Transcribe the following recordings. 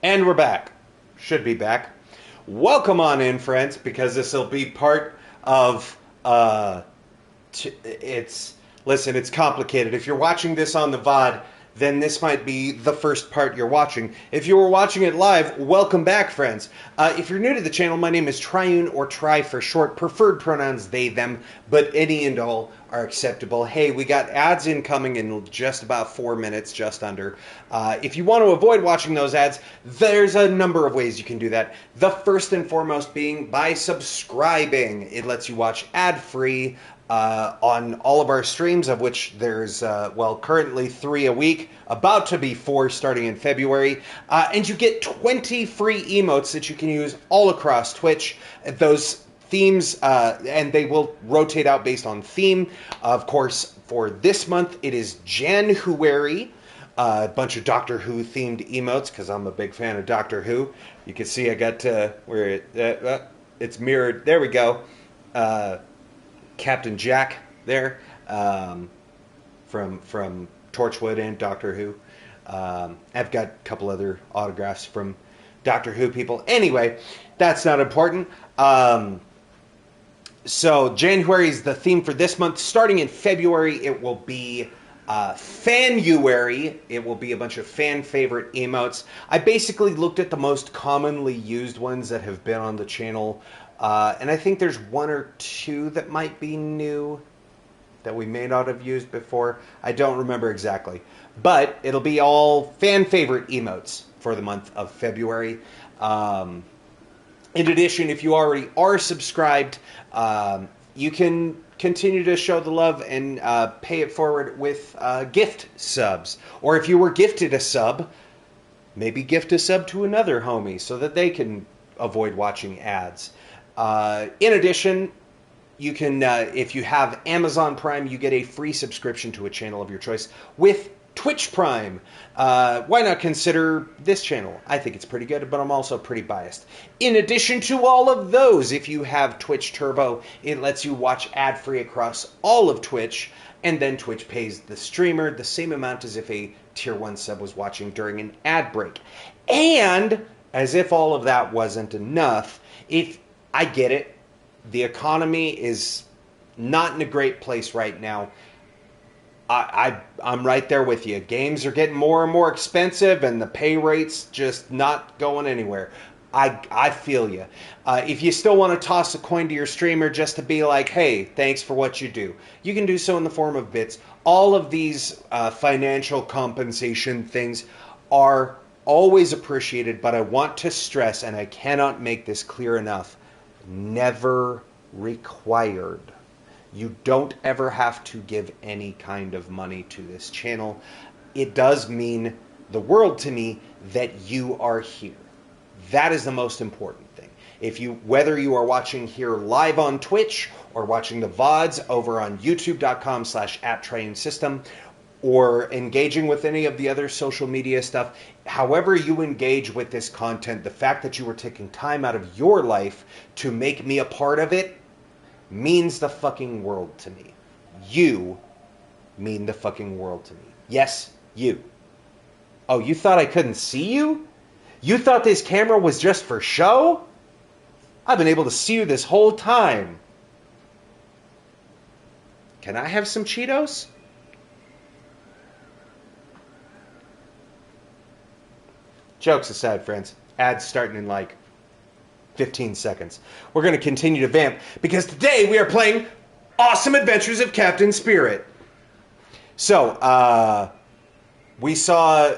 And we're back. Should be back. Welcome on in, friends, because this will be part of. It's listen. It's complicated. If you're watching this on the VOD, then this might be the first part you're watching. If you were watching it live, welcome back, friends. If you're new to the channel, my name is Triune, or Tri for short. Preferred pronouns they, them, but any and all are acceptable. Hey, we got ads incoming in just about 4 minutes, just under. If you want to avoid watching those ads, there's a number of ways you can do that. The first and foremost being by subscribing. It lets you watch ad-free on all of our streams, of which there's, currently 3 a week, about to be 4 starting in February. And you get 20 free emotes that you can use all across Twitch. Those themes, and they will rotate out based on theme. Of course, for this month, it is January. A bunch of Doctor Who themed emotes, because I'm a big fan of Doctor Who. You can see I got where it's mirrored. There we go. Captain Jack there, from Torchwood and Doctor Who. I've got a couple other autographs from Doctor Who people. Anyway, that's not important. So January is the theme for this month. Starting in February, it will be Fanuary. It will be a bunch of fan favorite emotes. I basically looked at the most commonly used ones that have been on the channel. And I think there's 1 or 2 that might be new that we may not have used before. I don't remember exactly. But it'll be all fan favorite emotes for the month of February. In addition, if you already are subscribed, you can continue to show the love and pay it forward with gift subs. Or if you were gifted a sub, maybe gift a sub to another homie so that they can avoid watching ads. In addition, you can, if you have Amazon Prime, you get a free subscription to a channel of your choice with Twitch Prime. Why not consider this channel? I think it's pretty good, but I'm also pretty biased. In addition to all of those, if you have Twitch Turbo, it lets you watch ad-free across all of Twitch, and then Twitch pays the streamer the same amount as if a Tier 1 sub was watching during an ad break. And, as if all of that wasn't enough, if I get it. The economy is not in a great place right now. I'm right there with you. Games are getting more and more expensive, and the pay rate's just not going anywhere. I feel you. If you still want to toss a coin to your streamer just to be like, hey, thanks for what you do, you can do so in the form of bits. All of these financial compensation things are always appreciated, but I want to stress, and I cannot make this clear enough, never required. You don't ever have to give any kind of money to this channel. It does mean the world to me that you are here. That is the most important thing. Whether you are watching here live on Twitch or watching the VODs over on youtube.com/@TriuneSystem, or engaging with any of the other social media stuff, however you engage with this content, the fact that you were taking time out of your life to make me a part of it means the fucking world to me. You mean the fucking world to me. Yes, you. Oh, you thought I couldn't see you? You thought this camera was just for show? I've been able to see you this whole time. Can I have some Cheetos? Jokes aside, friends, ads starting in like 15 seconds. We're going to continue to vamp because today we are playing Awesome Adventures of Captain Spirit. So, we saw...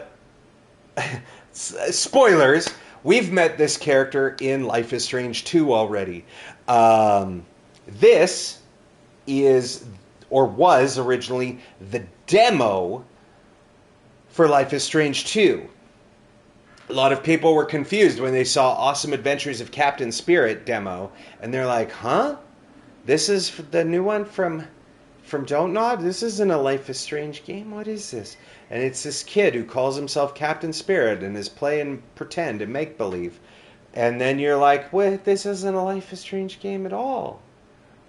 spoilers, we've met this character in Life is Strange 2 already. This is, or was originally, the demo for Life is Strange 2. A lot of people were confused when they saw Awesome Adventures of Captain Spirit demo, and they're like, huh? This is the new one from Don't Nod? This isn't a Life is Strange game? What is this? And it's this kid who calls himself Captain Spirit and is playing pretend and make-believe. And then you're like, wait, this isn't a Life is Strange game at all.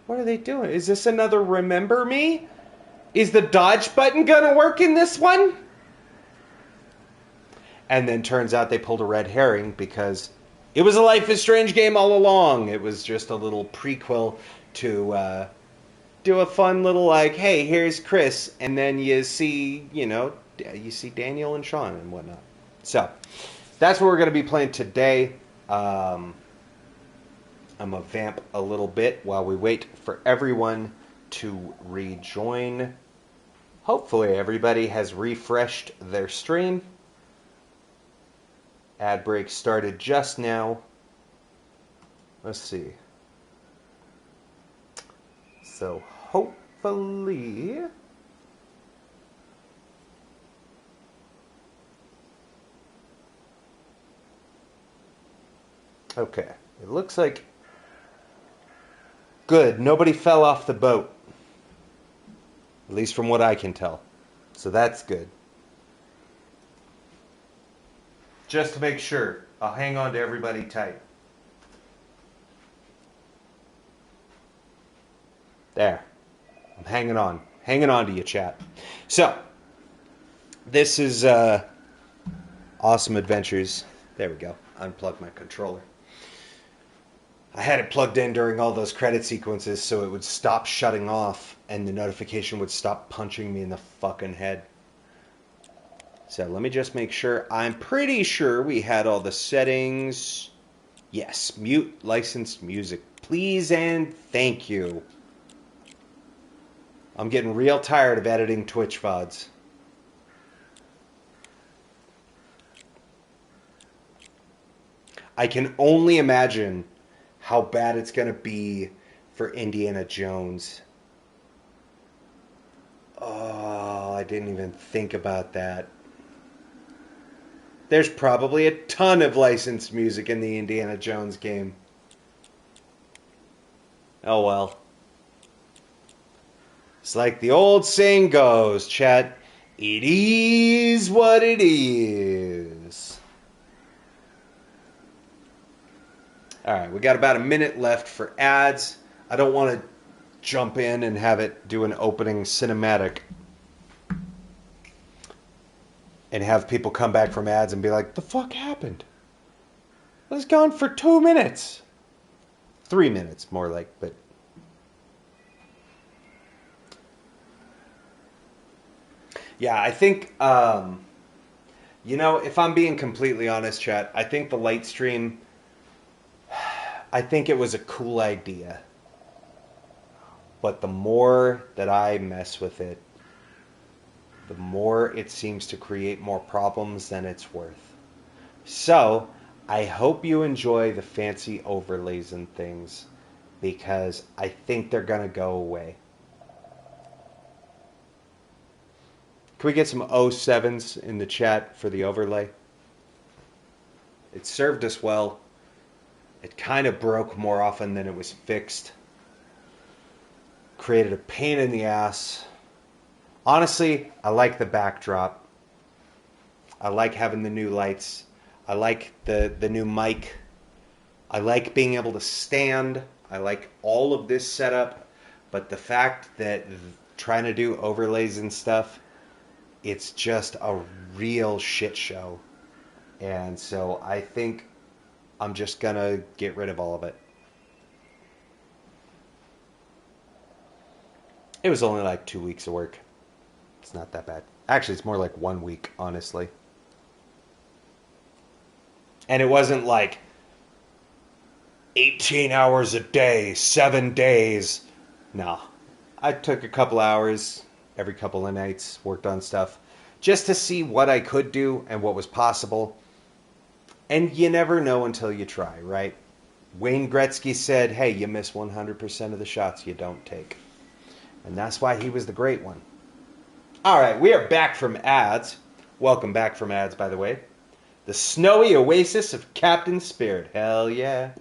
What are they doing? Is this another Remember Me? Is the dodge button gonna work in this one? And then turns out they pulled a red herring because it was a Life is Strange game all along. It was just a little prequel to do a fun little like, hey, here's Chris, and then you see, you see Daniel and Sean and whatnot. So that's what we're going to be playing today. I'm gonna vamp a little bit while we wait for everyone to rejoin. Hopefully everybody has refreshed their stream. Ad break started just now. Let's see. So hopefully okay. It looks like good. Nobody fell off the boat. At least from what I can tell. So that's good. Just to make sure, I'll hang on to everybody tight. There. I'm hanging on. Hanging on to you, chat. So, this is Awesome Adventures. There we go. Unplug my controller. I had it plugged in during all those credit sequences so it would stop shutting off and the notification would stop punching me in the fucking head. So let me just make sure. I'm pretty sure we had all the settings. Yes, mute licensed music. Please and thank you. I'm getting real tired of editing Twitch VODs. I can only imagine how bad it's going to be for Indiana Jones. Oh, I didn't even think about that. There's probably a ton of licensed music in the Indiana Jones game. Oh well. It's like the old saying goes, chat. It is what it is. Alright, we got about a minute left for ads. I don't want to jump in and have it do an opening cinematic and have people come back from ads and be like, the fuck happened? It was gone for 2 minutes. 3 minutes, more like, but... Yeah, I think, if I'm being completely honest, chat, I think the light stream, I think it was a cool idea. But the more that I mess with it, the more it seems to create more problems than it's worth. So, I hope you enjoy the fancy overlays and things, because I think they're going to go away. Can we get some 07s in the chat for the overlay? It served us well. It kind of broke more often than it was fixed. Created a pain in the ass. Honestly, I like the backdrop. I like having the new lights. I like the new mic. I like being able to stand. I like all of this setup. But the fact that trying to do overlays and stuff, it's just a real shit show. And so I think I'm just going to get rid of all of it. It was only like 2 weeks of work. It's not that bad. Actually, it's more like 1 week, honestly. And it wasn't like 18 hours a day, 7 days. No. I took a couple hours every couple of nights, worked on stuff, just to see what I could do and what was possible. And you never know until you try, right? Wayne Gretzky said, hey, you miss 100% of the shots you don't take. And that's why he was the great one. All right, we are back from ads. Welcome back from ads, by the way. The snowy oasis of Captain Spirit. Hell yeah.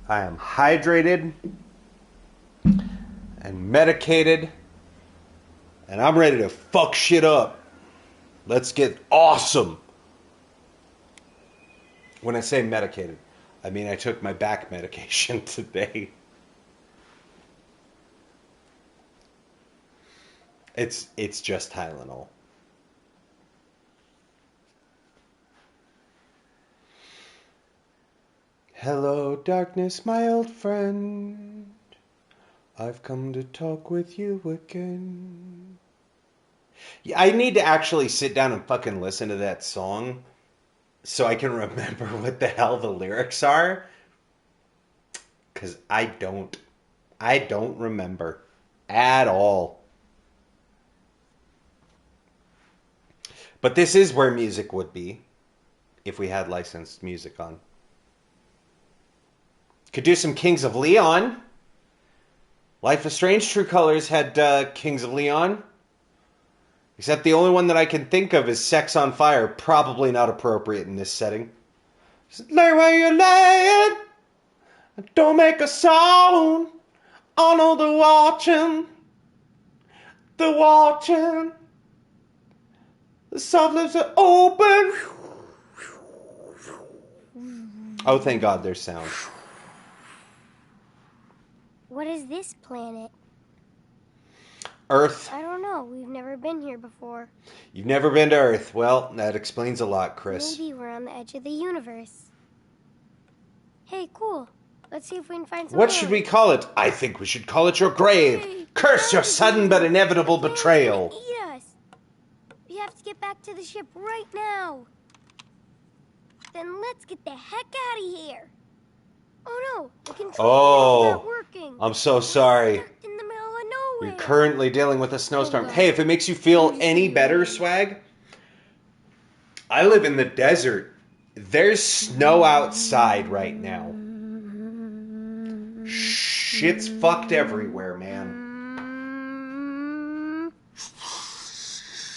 I am hydrated and medicated, and I'm ready to fuck shit up. Let's get awesome. When I say medicated, I mean I took my back medication today. It's just Tylenol. Hello, darkness, my old friend. I've come to talk with you again. Yeah, I need to actually sit down and fucking listen to that song so I can remember what the hell the lyrics are. Because I don't. I don't remember at all. But this is where music would be if we had licensed music on. Could do some Kings of Leon. Life is Strange True Colors had Kings of Leon. Except the only one that I can think of is Sex on Fire. Probably not appropriate in this setting. Just lay where you're laying. Don't make a sound. I know they're watching. They're watching. The soft lips are open. Oh, thank God there's sound. What is this planet? Earth. I don't know. We've never been here before. You've never been to Earth. Well, that explains a lot, Chris. Maybe we're on the edge of the universe. Hey, cool. Let's see if we can find some What should we call it? I think we should call it your grave. Hey, Curse your sudden but inevitable betrayal. Eat us. We have to get back to the ship right now. Then let's get the heck out of here. Oh no, the control is not working. I'm so sorry. We're stuck in the middle of nowhere. You're currently dealing with a snowstorm. Hey, if it makes you feel any better, Swag, I live in the desert. There's snow outside right now. Shit's fucked everywhere, man.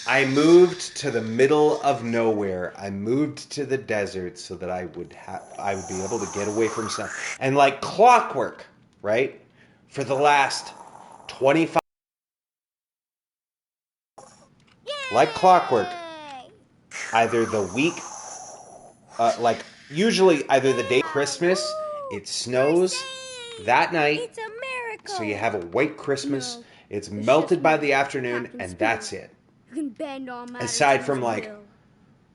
I moved to the middle of nowhere. I moved to the desert so that I would be able to get away from snow. And like clockwork, right? For the last 25 like clockwork, either the week usually either the day of Christmas, it snows that night. It's a miracle. So you have a white Christmas. No, it's melted by the afternoon, and that's it. You can bend all my Aside from I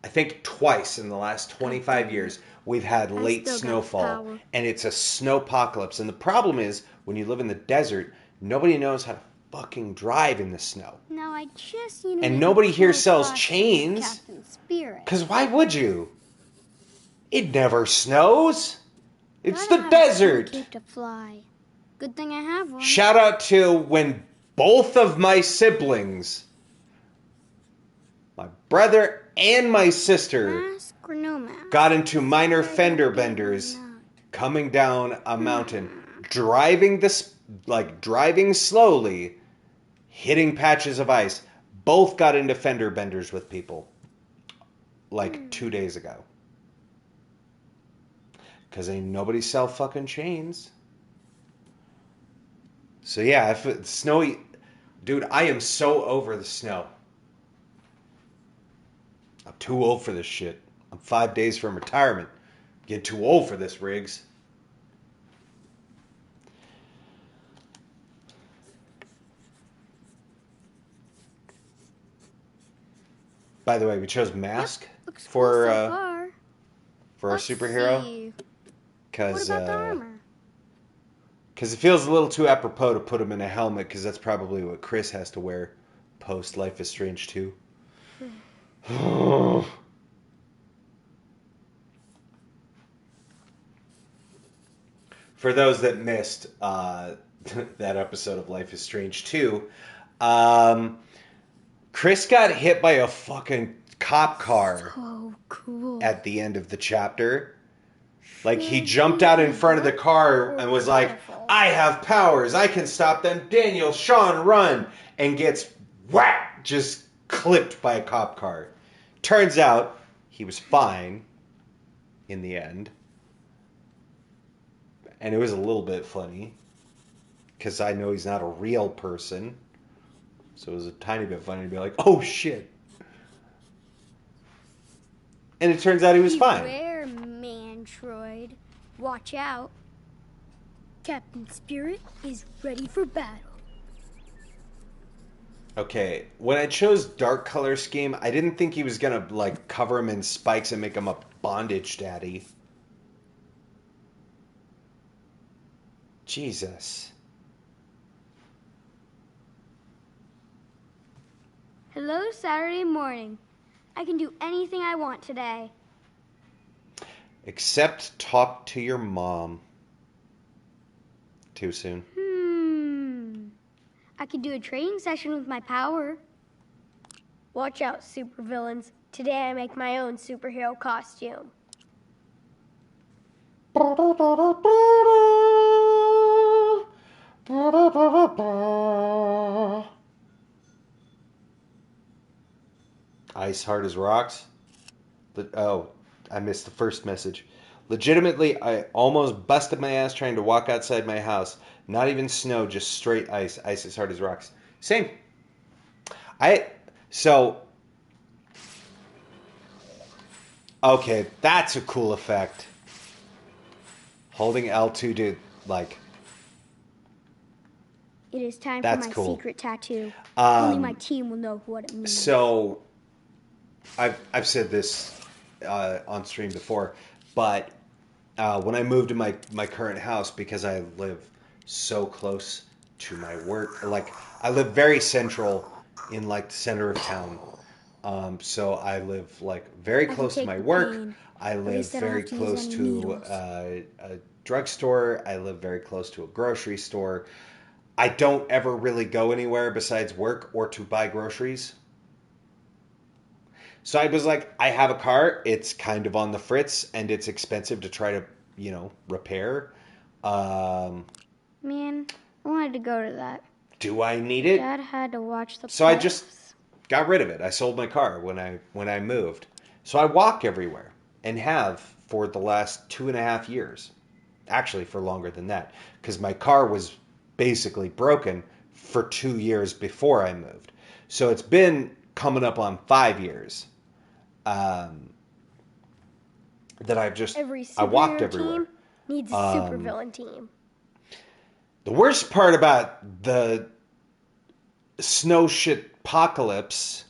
think twice in the last 25 years, we've had late snowfall, and it's a snowpocalypse. And the problem is, when you live in the desert, nobody knows how to fucking drive in the snow. Now I just, and nobody here sells chains. Because why would you? It never snows. It's the desert. To fly. Good thing I have one. Shout out to when both of my siblings, my brother and my sister, mask or no mask? Got into minor fender benders coming down a mountain, driving slowly, hitting patches of ice. Both got into fender benders with people 2 days ago. Because ain't nobody sell fucking chains. So yeah, if it's snowy... Dude, I am so over the snow. I'm too old for this shit. I'm 5 days from retirement. Get too old for this, Riggs. By the way, we chose Mask for our superhero. Because it feels a little too apropos to put him in a helmet, because that's probably what Chris has to wear post Life is Strange 2. For those that missed that episode of Life is Strange 2, Chris got hit by a fucking cop car at the end of the chapter. He jumped out in front of the car and was like, I have powers. I can stop them. Daniel, Sean, run. And gets whack, just clipped by a cop car. Turns out he was fine in the end. And it was a little bit funny. Because I know he's not a real person. So it was a tiny bit funny to be like, oh shit. And it turns out he was fine. Beware, Mantroid. Watch out. Captain Spirit is ready for battle. Okay, when I chose dark color scheme, I didn't think he was gonna like cover him in spikes and make him a bondage daddy. Jesus. Hello, Saturday morning. I can do anything I want today. Except talk to your mom. Too soon. I could do a training session with my power. Watch out, supervillains. Today I make my own superhero costume. Ice hard as rocks. Oh, I missed the first message. Legitimately, I almost busted my ass trying to walk outside my house. Not even snow, just straight ice. Ice as hard as rocks. Same. I so okay, that's a cool effect. Holding L2 to like It is time for that's my cool. secret tattoo. Only my Um, team will know what it means. so I've said this on stream before, but when I moved to my current house, because I live so close to my work, like I live very central in like the center of town. So I live like very I can close to take my the work. pain. I At live least I don't very have to use close any to needles. a drugstore. I live very close to a grocery store. I don't ever really go anywhere besides work or to buy groceries. So I was like, I have a car. It's kind of on the fritz, and it's expensive to try to, repair. Um, Man, I wanted to go to that. do I need it? Dad had to watch the So I just playoffs. got rid of it. I sold my car when I moved. So I walk everywhere and have for the last 2.5 years. Actually, for longer than that, because my car was basically broken for 2 years before I moved. So it's been coming up on 5 years. Um, that Every I walked superhero everywhere. team needs a Um, supervillain team. the worst part about the snow shit apocalypse,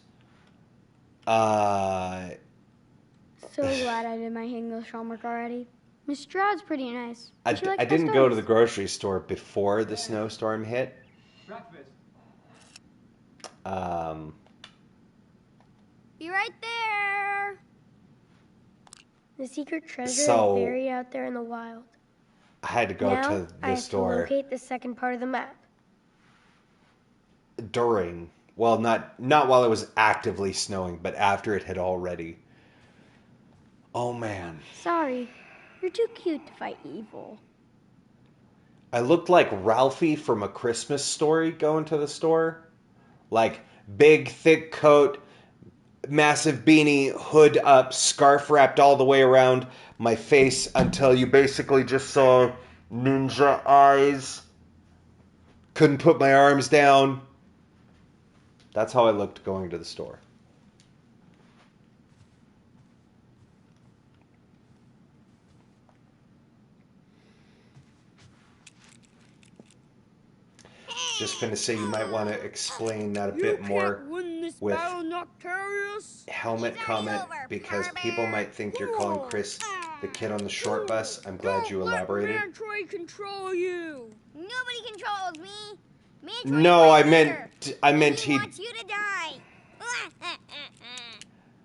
uh, So glad I did my English homework already. Miss Stroud's pretty nice. I, And she likes I my didn't go to the stories. grocery store before the snowstorm hit. Breakfast. Um, Be right there. The secret treasure is so buried out there in the wild. I had to go Now to I the have to store locate the second part of the map. during, well, not while it was actively snowing, but after it had already. Oh man, Sorry, you're too cute to fight evil. I looked like Ralphie from A Christmas Story going to the store. Like big, thick coat, massive beanie, hood up, scarf wrapped all the way around my face until you basically just saw ninja eyes. Couldn't put my arms down. That's how I looked going to the store. Just gonna say you might want to explain that a bit more Win this with battle, Noctarius. helmet comment because people might think you're calling Chris the kid on the short bus. I'm glad you elaborated. Let Mantroid control you. Nobody controls me. No, I meant he he. wants you to die.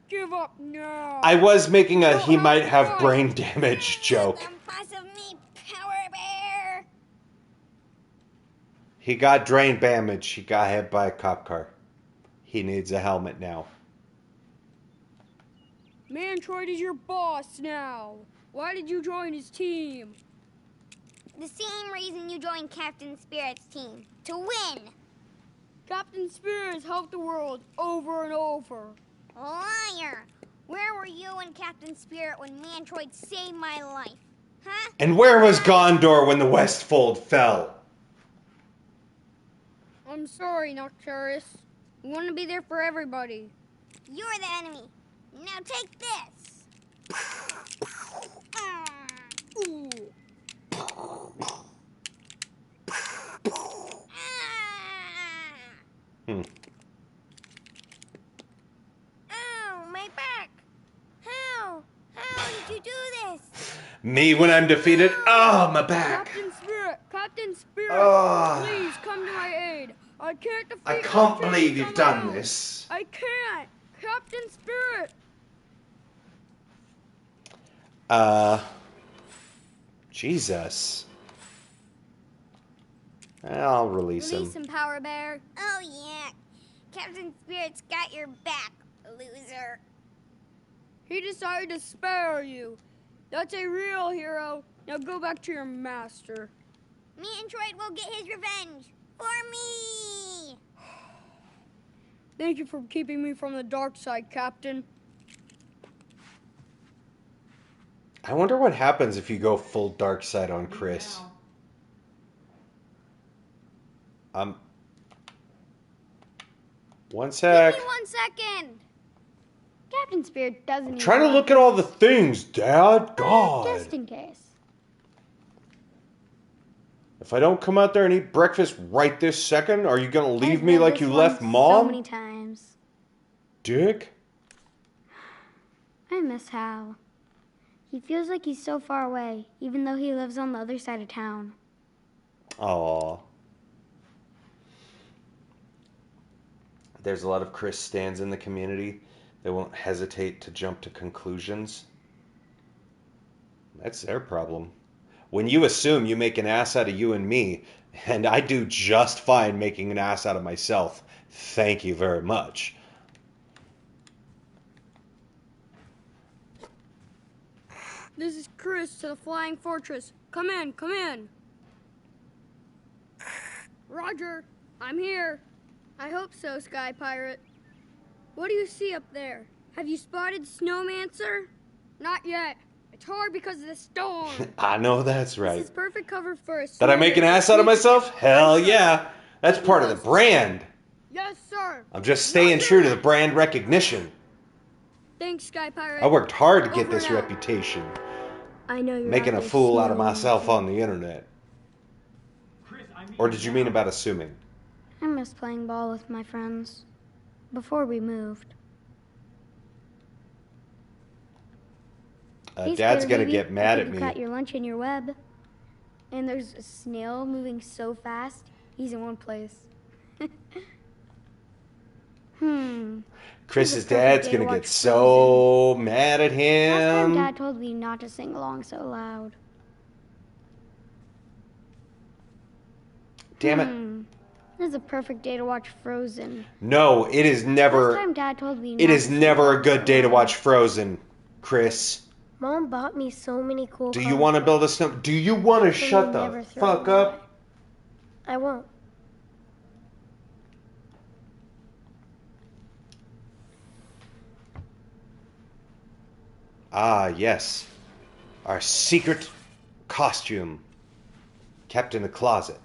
Give up now. I was making a You'll he might to have fight. brain damage joke. Of me, Power Bear. He got brain damage. He got hit by a cop car. He needs a helmet now. Mantroid is your boss now. Why did you join his team? The same reason you joined Captain Spirit's team. To win. Captain Spear has helped the world over and over. Liar. Where were you and Captain Spirit when Mantroid saved my life? Huh? And where was Gondor when the Westfold fell? I'm sorry, Noctarius. We want to be there for everybody. You're the enemy. Now take this. Ooh. Ah. Hmm. Me when I'm defeated. Oh, my back. Captain Spirit, Oh. please come to my aid. I can't defeat I can't my believe enemies you've on my done own. this. I can't. Captain Spirit. Jesus. I'll release him. Release him, Power Bear. Oh, yeah. Captain Spirit's got your back, loser. He decided to spare you. That's a real hero. Now go back to your master. Me and Troy will get his revenge. For me! Thank you for keeping me from the dark side, Captain. I wonder what happens if you go full dark side on Chris. One sec. Give me 1 second. Captain Spirit doesn't even Trying to want look at all the things, Dad. God. Just in case. If I don't come out there and eat breakfast right this second, are you gonna leave I've me read like this you one left Mom? So many times. Dick? I miss Hal. He feels like he's so far away, even though he lives on the other side of town. Aww. There's a lot of Chris stans in the community. They won't hesitate to jump to conclusions. That's their problem. When you assume you make an ass out of you and me, and I do just fine making an ass out of myself, thank you very much. This is Chris to the Flying Fortress. Come in, come in. Roger, I'm here. I hope so, Sky Pirate. What do you see up there? Have you spotted Snowmancer? Not yet. It's hard because of the storm. I know that's right. This is perfect cover for a Did I make an ass out of myself? Hell yeah. That's part of the brand. Yes, sir. I'm just staying true to the brand recognition. Thanks, Sky Pirate. I worked hard to get Over this and out. reputation. I know you're Making out a there fool out of snoring, myself kid. on the internet. Or did you mean about assuming? I miss playing ball with my friends. Before we moved. Hey, Dad's Spider gonna Baby, get mad I at think me. you caught your lunch in your web. And there's a snail moving so fast, he's in one place. Chris's This is a perfect dad's day to gonna get watch so mad at Last time him. Dad told me not to sing along so loud. Damn it. This is a perfect day to watch Frozen. No, it is Last never. time Dad told me It not is to sing never a along good so day to loud. watch Frozen, Chris. Mom bought me so many cool Do you want to build a snow? Do you want to So shut you the never throw fuck them up? away. I won't. Ah, yes. Our secret costume. Kept in the closet.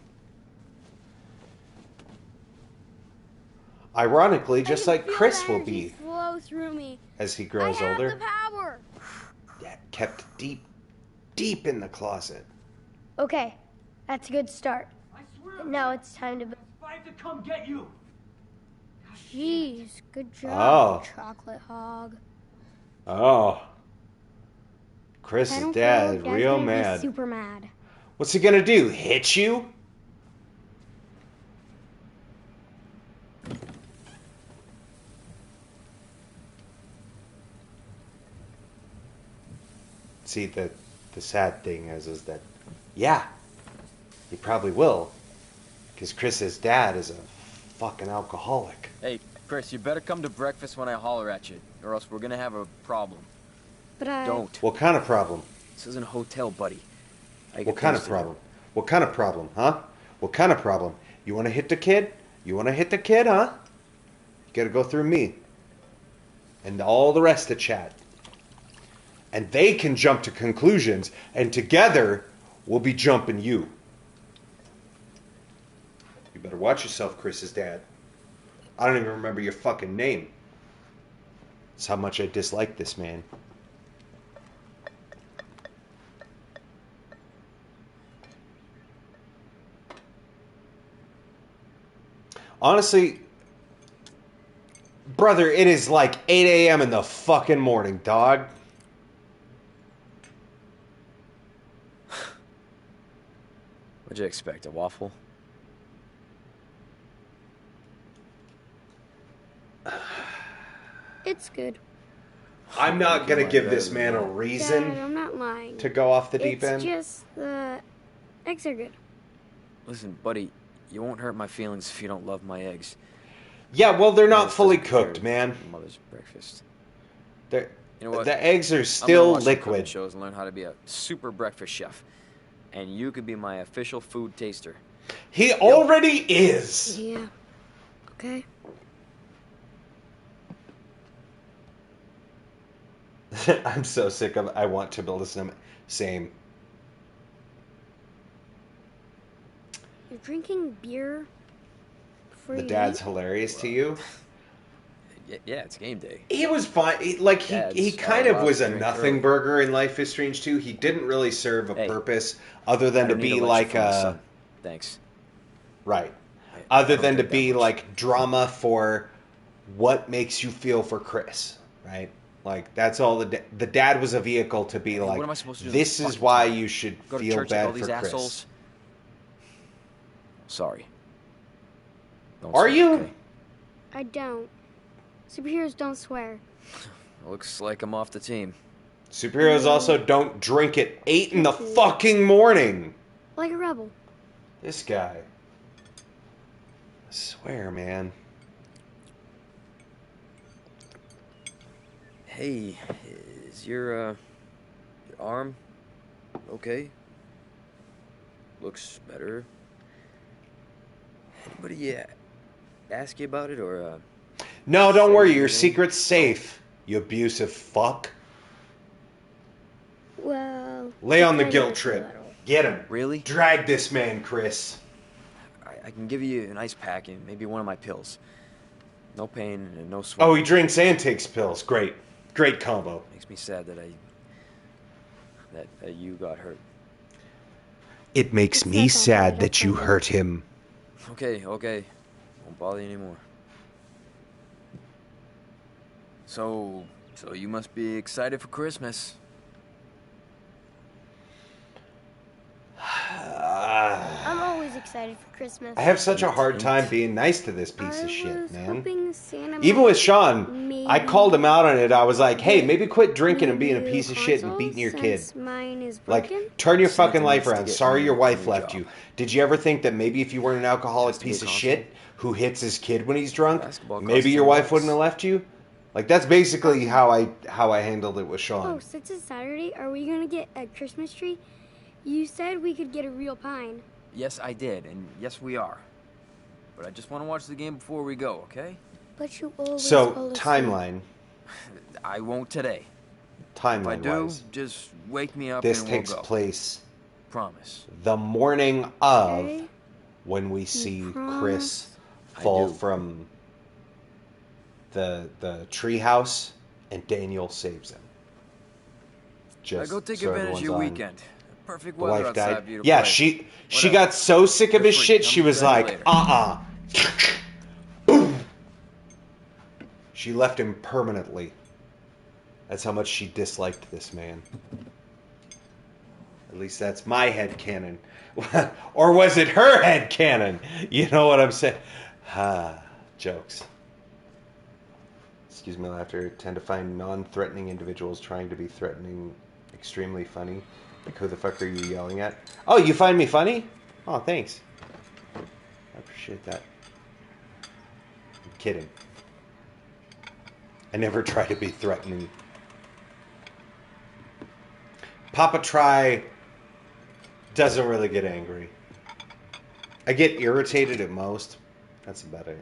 Ironically, just like Chris will be Flow through me. as he grows I have older. the power. Yeah, kept deep, deep in the closet. Okay, that's a good start. I swear. But now it's time to. I have to come get you. Jeez, good job, Chocolate Hog. Oh. If I Chris's don't dad grow is up, Dad's real gonna be mad. super mad. What's he gonna do? Hit you? See, the sad thing is that, yeah, he probably will. Because Chris's dad is a fucking alcoholic. Hey, Chris, you better come to breakfast when I holler at you, or else we're gonna have a problem. But I Don't. What kind of problem? This isn't a hotel, buddy. What kind of problem? What kind of problem, huh? What kind of problem? You want to hit the kid? You want to hit the kid, huh? You got to go through me. And all the rest of chat. And they can jump to conclusions, and together we'll be jumping you. You better watch yourself, Chris's dad. I don't even remember your fucking name. That's how much I dislike this man. Honestly, brother, it is like 8 a.m. in the fucking morning, dog. What'd you expect, a waffle? It's good. I'm not going to give this man a Dad, reason I'm not lying. to go off the deep It's end. just the eggs are good. Listen, buddy, you won't hurt my feelings if you don't love my eggs. Yeah, well, they're not Yours fully doesn't compare cooked, to man. Mother's breakfast. They're, You know what? the eggs are I'm gonna still watch some cooking liquid. shows and learn how to be a super breakfast chef. And you could be my official food taster. He already is. Yeah. Okay. I'm so sick of. I want to listen to him. Same. You're drinking beer before The you dad's eat? hilarious to you. Yeah, it's game day. He was fine. He Dads kind are of allowed was to a drink nothing early. burger in Life is Strange 2. He didn't really serve a Hey, purpose other than I to don't need be a lecture like from my a son. Thanks. right. I Other don't than to drink that be much. like drama for what makes you feel for Chris, right? Like that's all the dad was a vehicle to be Hey, like. what am I supposed to do This this is fucking why time? you should Go to feel church like all bad these for Chris. assholes? Sorry. Don't Are swear, you? okay? I don't. Superheroes don't swear. Looks like I'm off the team. Superheroes also don't drink at 8 in the fucking morning. Like a rebel. This guy. I swear, man. Hey, is your arm okay? Looks better. Anybody ask you about it or No, don't say worry. Your anything? secret's safe, you abusive fuck. Well... Lay on the it guilt hurts a trip. little. Get him. Really? Drag this man, Chris. I can give you an ice pack and maybe one of my pills. No pain and no sweat. Oh, he drinks and takes pills. Great. Great combo. Makes me sad that that you got hurt. It makes It's me not sad bad, that you okay. hurt him. Okay. Won't bother you anymore. So you must be excited for Christmas. I'm always excited for Christmas. I have such a hard time being nice to this piece I of shit, was man. hoping Santa Even might with Sean, I maybe called him out on it. I was like, hey, get maybe quit drinking and being a me piece of shit and beating your kid. since mine is Like, broken. turn your Santa fucking life needs to around. get Sorry me your a wife new left job. you. Did you ever think that maybe if you weren't an alcoholic Has to be piece a of console. shit who hits his kid when he's drunk, Basketball maybe costs your wife $10. wouldn't have left you? Like, that's basically how I handled it with Sean. Oh, since it's Saturday, are we gonna get a Christmas tree? You said we could get a real pine. Yes, I did, and yes, we are. But I just want to watch the game before we go, okay? But you always So, fall asleep. timeline. I won't today. If Timeline I do, wise. just wake me up This and takes we'll go. place Promise. the morning of Okay? when we see promise? Chris I fall do. from the treehouse and Daniel saves him. Just Go take so advantage of your everyone's on. weekend. Perfect The weather wife outside died. for you to Yeah, play. she Whatever. got so sick of You're his free. shit. Come She was drag like, you later. Boom. She left him permanently. That's how much she disliked this man. At least that's my headcanon. Or was it her headcanon? You know what I'm saying? Jokes. Excuse me, laughter. I tend to find non-threatening individuals trying to be threatening extremely funny. Like, who the fuck are you yelling at? Oh, you find me funny? Oh, thanks. I appreciate that. I'm kidding. I never try to be threatening. Papa Try doesn't really get angry. I get irritated at most. That's about it.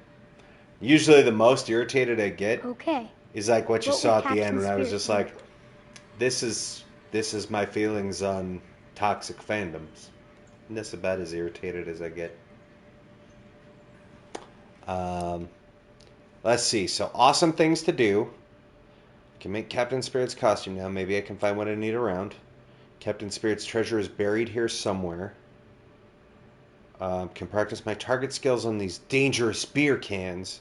Usually the most irritated I get Okay. is like what you What saw would at the end Captain when I was Spirit just do? like, this is my feelings on toxic fandoms. And that's about as irritated as I get. Let's see. So awesome things to do. Can make Captain Spirit's costume now. Maybe I can find what I need around. Captain Spirit's treasure is buried here somewhere. Can practice my target skills on these dangerous beer cans.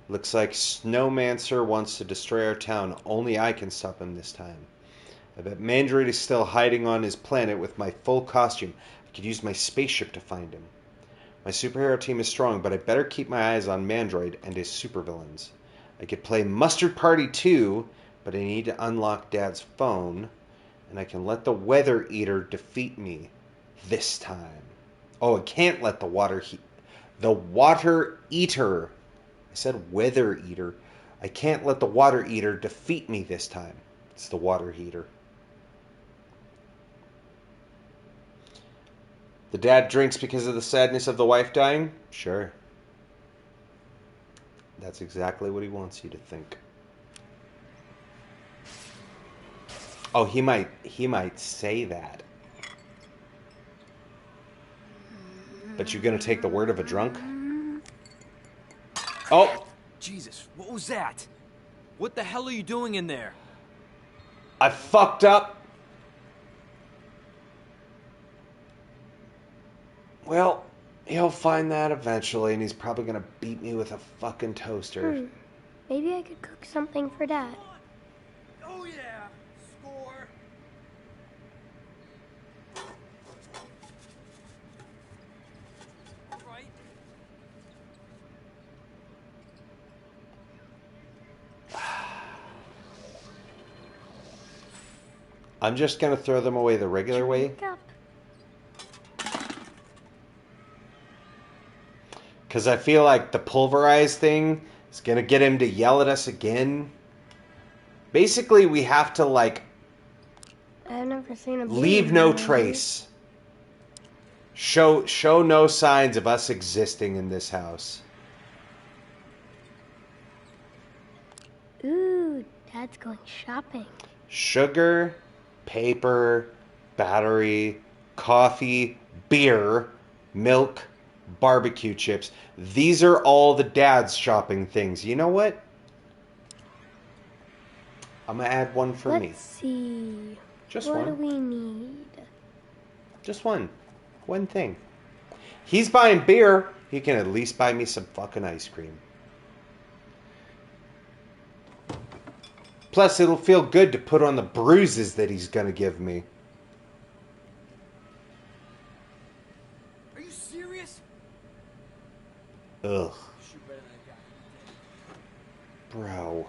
Looks like Snowmancer wants to destroy our town. Only I can stop him this time. I bet Mandarin is still hiding on his planet with my full costume. I could use my spaceship to find him. My superhero team is strong, but I better keep my eyes on Mandroid and his supervillains. I could play Mustard Party 2, but I need to unlock Dad's phone, and I can let the Weather Eater defeat me this time. Oh, I can't let the Water Eater. I said Weather Eater. I can't let the Water Eater defeat me this time. It's the Water Heater. The dad drinks because of the sadness of the wife dying? Sure. That's exactly what he wants you to think. Oh, he might say that. But you're gonna take the word of a drunk? Oh! Jesus, what was that? What the hell are you doing in there? I fucked up. Well, he'll find that eventually, and he's probably gonna beat me with a fucking toaster. Maybe I could cook something for Dad. Oh yeah, score. Right. I'm just gonna throw them away the regular way. Wake up. Because I feel like the pulverized thing is going to get him to yell at us again. Basically, we have to, like, I've never seen a leave no trace. Show no signs of us existing in this house. Ooh, Dad's going shopping. Sugar, paper, battery, coffee, beer, milk, barbecue chips. These are all the dad's shopping things. You know what? I'm going to add one for me. Let's see. Just what one. What do we need? Just one. One thing. He's buying beer. He can at least buy me some fucking ice cream. Plus, it'll feel good to put on the bruises that he's going to give me. Are you serious? Ugh. Bro.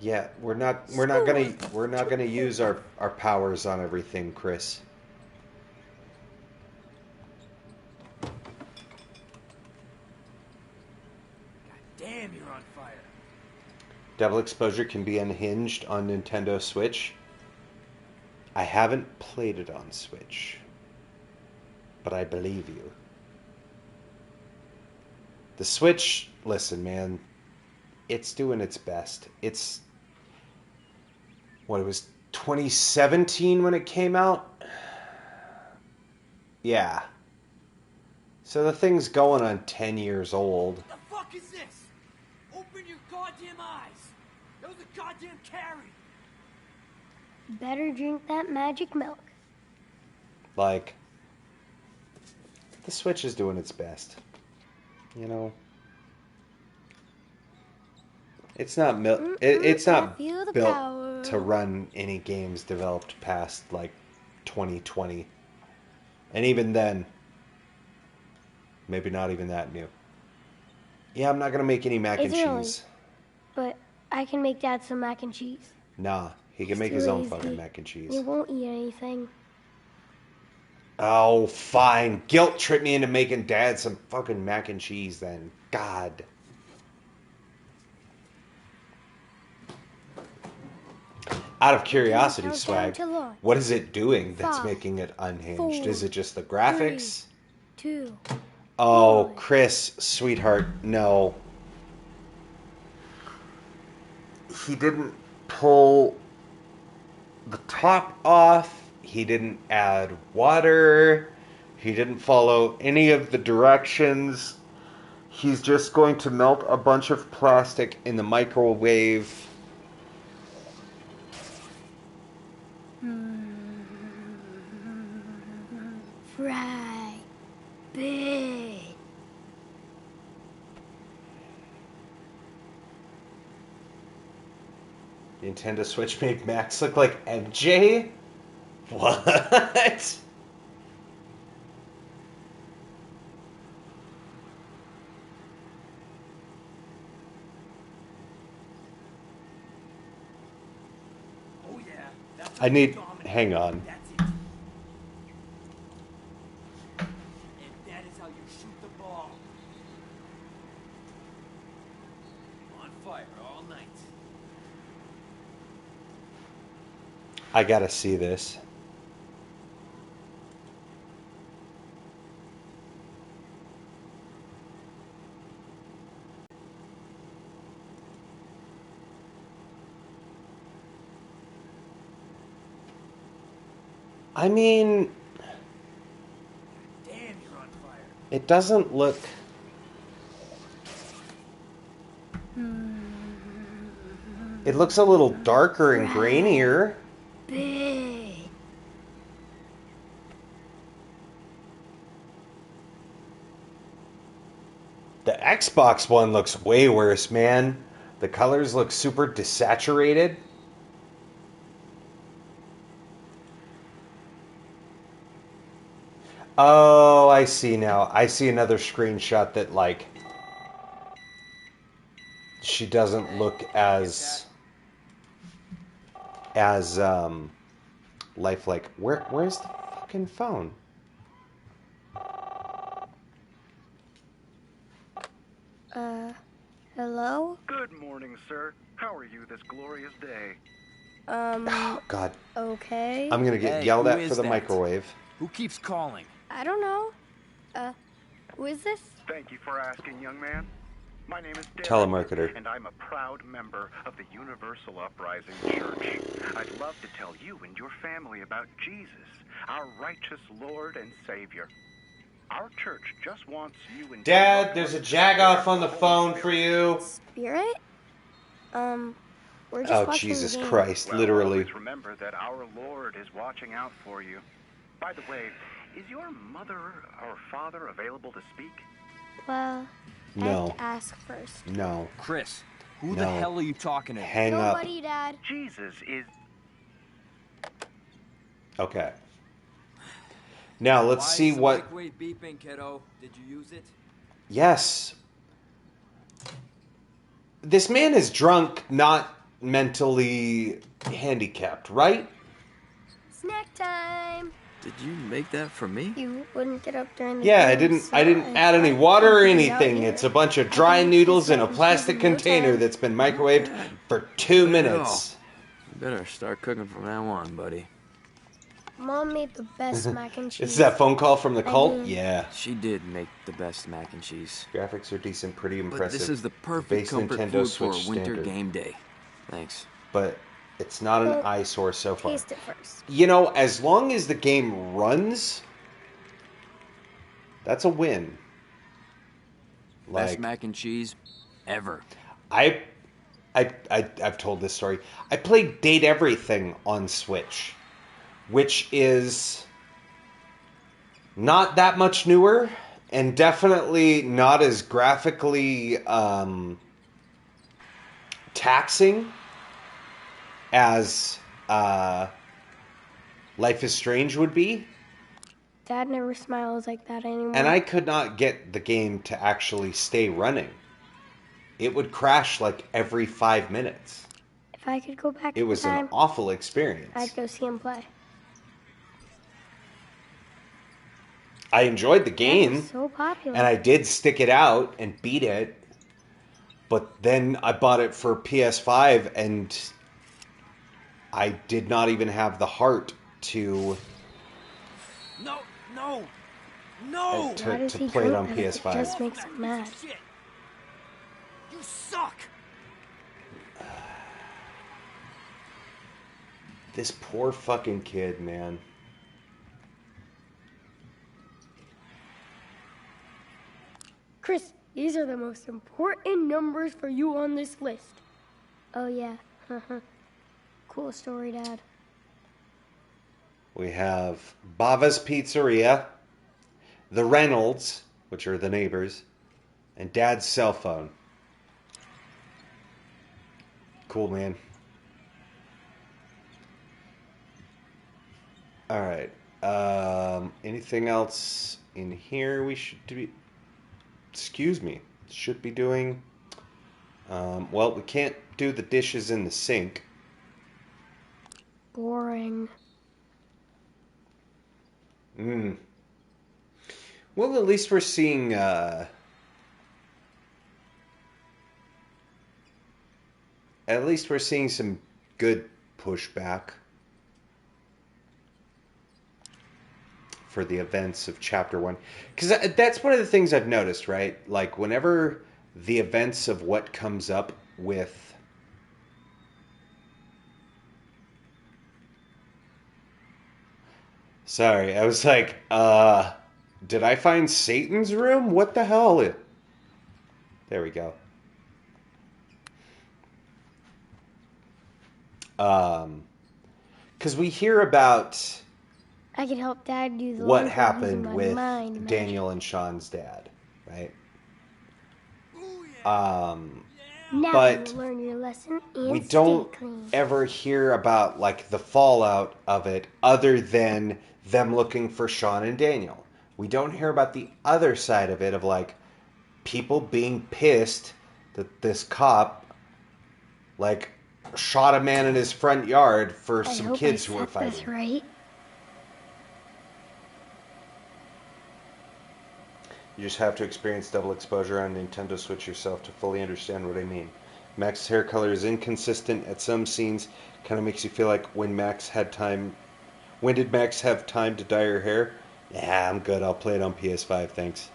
Yeah, we're not gonna use our powers on everything, Chris. God damn, you're on fire. Double exposure can be unhinged on Nintendo Switch. I haven't played it on Switch, but I believe you. The Switch, listen, man, it's doing its best. It's what, it was 2017 when it came out? Yeah. So the thing's going on 10 years old. What the fuck is this? Open your goddamn eyes. That was a goddamn carry. Better drink that magic milk. Like, the Switch is doing its best. You know? It's not it's not built to run any games developed past like 2020. And even then, maybe not even that new. Yeah, I'm not going to make any mac and cheese. But I can make Dad some mac and cheese. Nah, he can make his own fucking mac and cheese. You won't eat anything. Oh, fine. Guilt tripped me into making Dad some fucking mac and cheese then. God. Out of curiosity, Swag, what is it doing that's making it unhinged? Is it just the graphics? 3, 2. Oh, Chris, sweetheart, no. He didn't pull the top off. He didn't add water. He didn't follow any of the directions. He's just going to melt a bunch of plastic in the microwave. Fry. Big. Nintendo Switch made Max look like MJ? What? Oh yeah. That's I need... Hang on. That's it. And that is how you shoot the ball. On fire all night. I gotta see this. I mean, Damn, you're on fire. it doesn't look... It looks a little darker and grainier. Big. The Xbox one looks way worse, man. The colors look super desaturated. Oh, I see now. I see another screenshot that, like, she doesn't look as lifelike. Where's the fucking phone? Hello? Good morning, sir. How are you this glorious day? Oh, God. Okay. I'm gonna get Hey, yelled who at is for the that? microwave. Who keeps calling? I don't know. Who is this? Thank you for asking, young man. My name is Derek, Telemarketer. and I'm a proud member of the Universal Uprising Church. I'd love to tell you and your family about Jesus, our righteous Lord and Savior. Our church just wants you and Dad, there's a jagoff on the phone for you. Spirit? We're just Oh, watching Jesus the game. Christ, Well, literally. always remember that our Lord is watching out for you. By the way, is your mother or father available to speak? Well, I have No. to ask first. No. Chris, who No. the hell are you talking to? Hang up. Nobody, Dad. Jesus is... Okay. Now, let's Why see is the what... microwave beeping, kiddo? Did you use it? Yes. This man is drunk, not mentally handicapped, right? Snack time. Did you make that for me? You wouldn't get up during the Yeah, game, so I didn't add any thought water or I'd eat out anything. here. It's a bunch of I dry can make noodles this in a mac and plastic cheese in no container time. that's been microwaved for 2 minutes. You better start cooking from now on, buddy. Mom made the best mac and cheese. Is that phone call from the cult? mean- Yeah. She did make the best mac and cheese. Graphics are decent, pretty But impressive. this is the perfect base comfort Nintendo food Switch for a winter standard. game day. Thanks. But it's not an Well, eyesore so far. Taste it first. You know, as long as the game runs, that's a win. Best mac and cheese ever. I've told this story. I played Date Everything on Switch, which is not that much newer and definitely not as graphically taxing as Life is Strange would be. Dad never smiles like that anymore. And I could not get the game to actually stay running. It would crash like every 5 minutes. If I could go back It in was time, an awful experience. I'd go see him play. I enjoyed the Dad game, was so popular. and I did stick it out and beat it. But then I bought it for PS5, and I did not even have the heart to No! Why to does he play it go on at It PS5. just makes him mad. Shit. You suck! This poor fucking kid, man. Chris, these are the most important numbers for you on this list. Oh, yeah. Cool story, Dad. We have Bava's Pizzeria, the Reynolds, which are the neighbors, and Dad's cell phone. Cool, man. All right. Anything else in here we should be... Excuse me. Should be doing... well, we can't do the dishes in the sink. Boring. Hmm. Well, at least we're seeing... at least we're seeing some good pushback for the events of chapter 1. Because that's one of the things I've noticed, right? Like, whenever the events of what comes up with... Sorry, I was like, did I find Satan's room? What the hell? There we go. Because we hear about I could help Dad do the what laundry using happened my with mind magic. Daniel and Sean's dad, right? Now but you learn your lesson and we stay don't clean. ever hear about like the fallout of it other than them looking for Sean and Daniel. We don't hear about the other side of it of like people being pissed that this cop like shot a man in his front yard for I some hope kids I who were said this fighting. right. You just have to experience double exposure on Nintendo Switch yourself to fully understand what I mean. Max's hair color is inconsistent at some scenes. Kind of makes you feel like when Max had time. When did Max have time to dye her hair? Yeah, I'm good. I'll play it on PS5, thanks.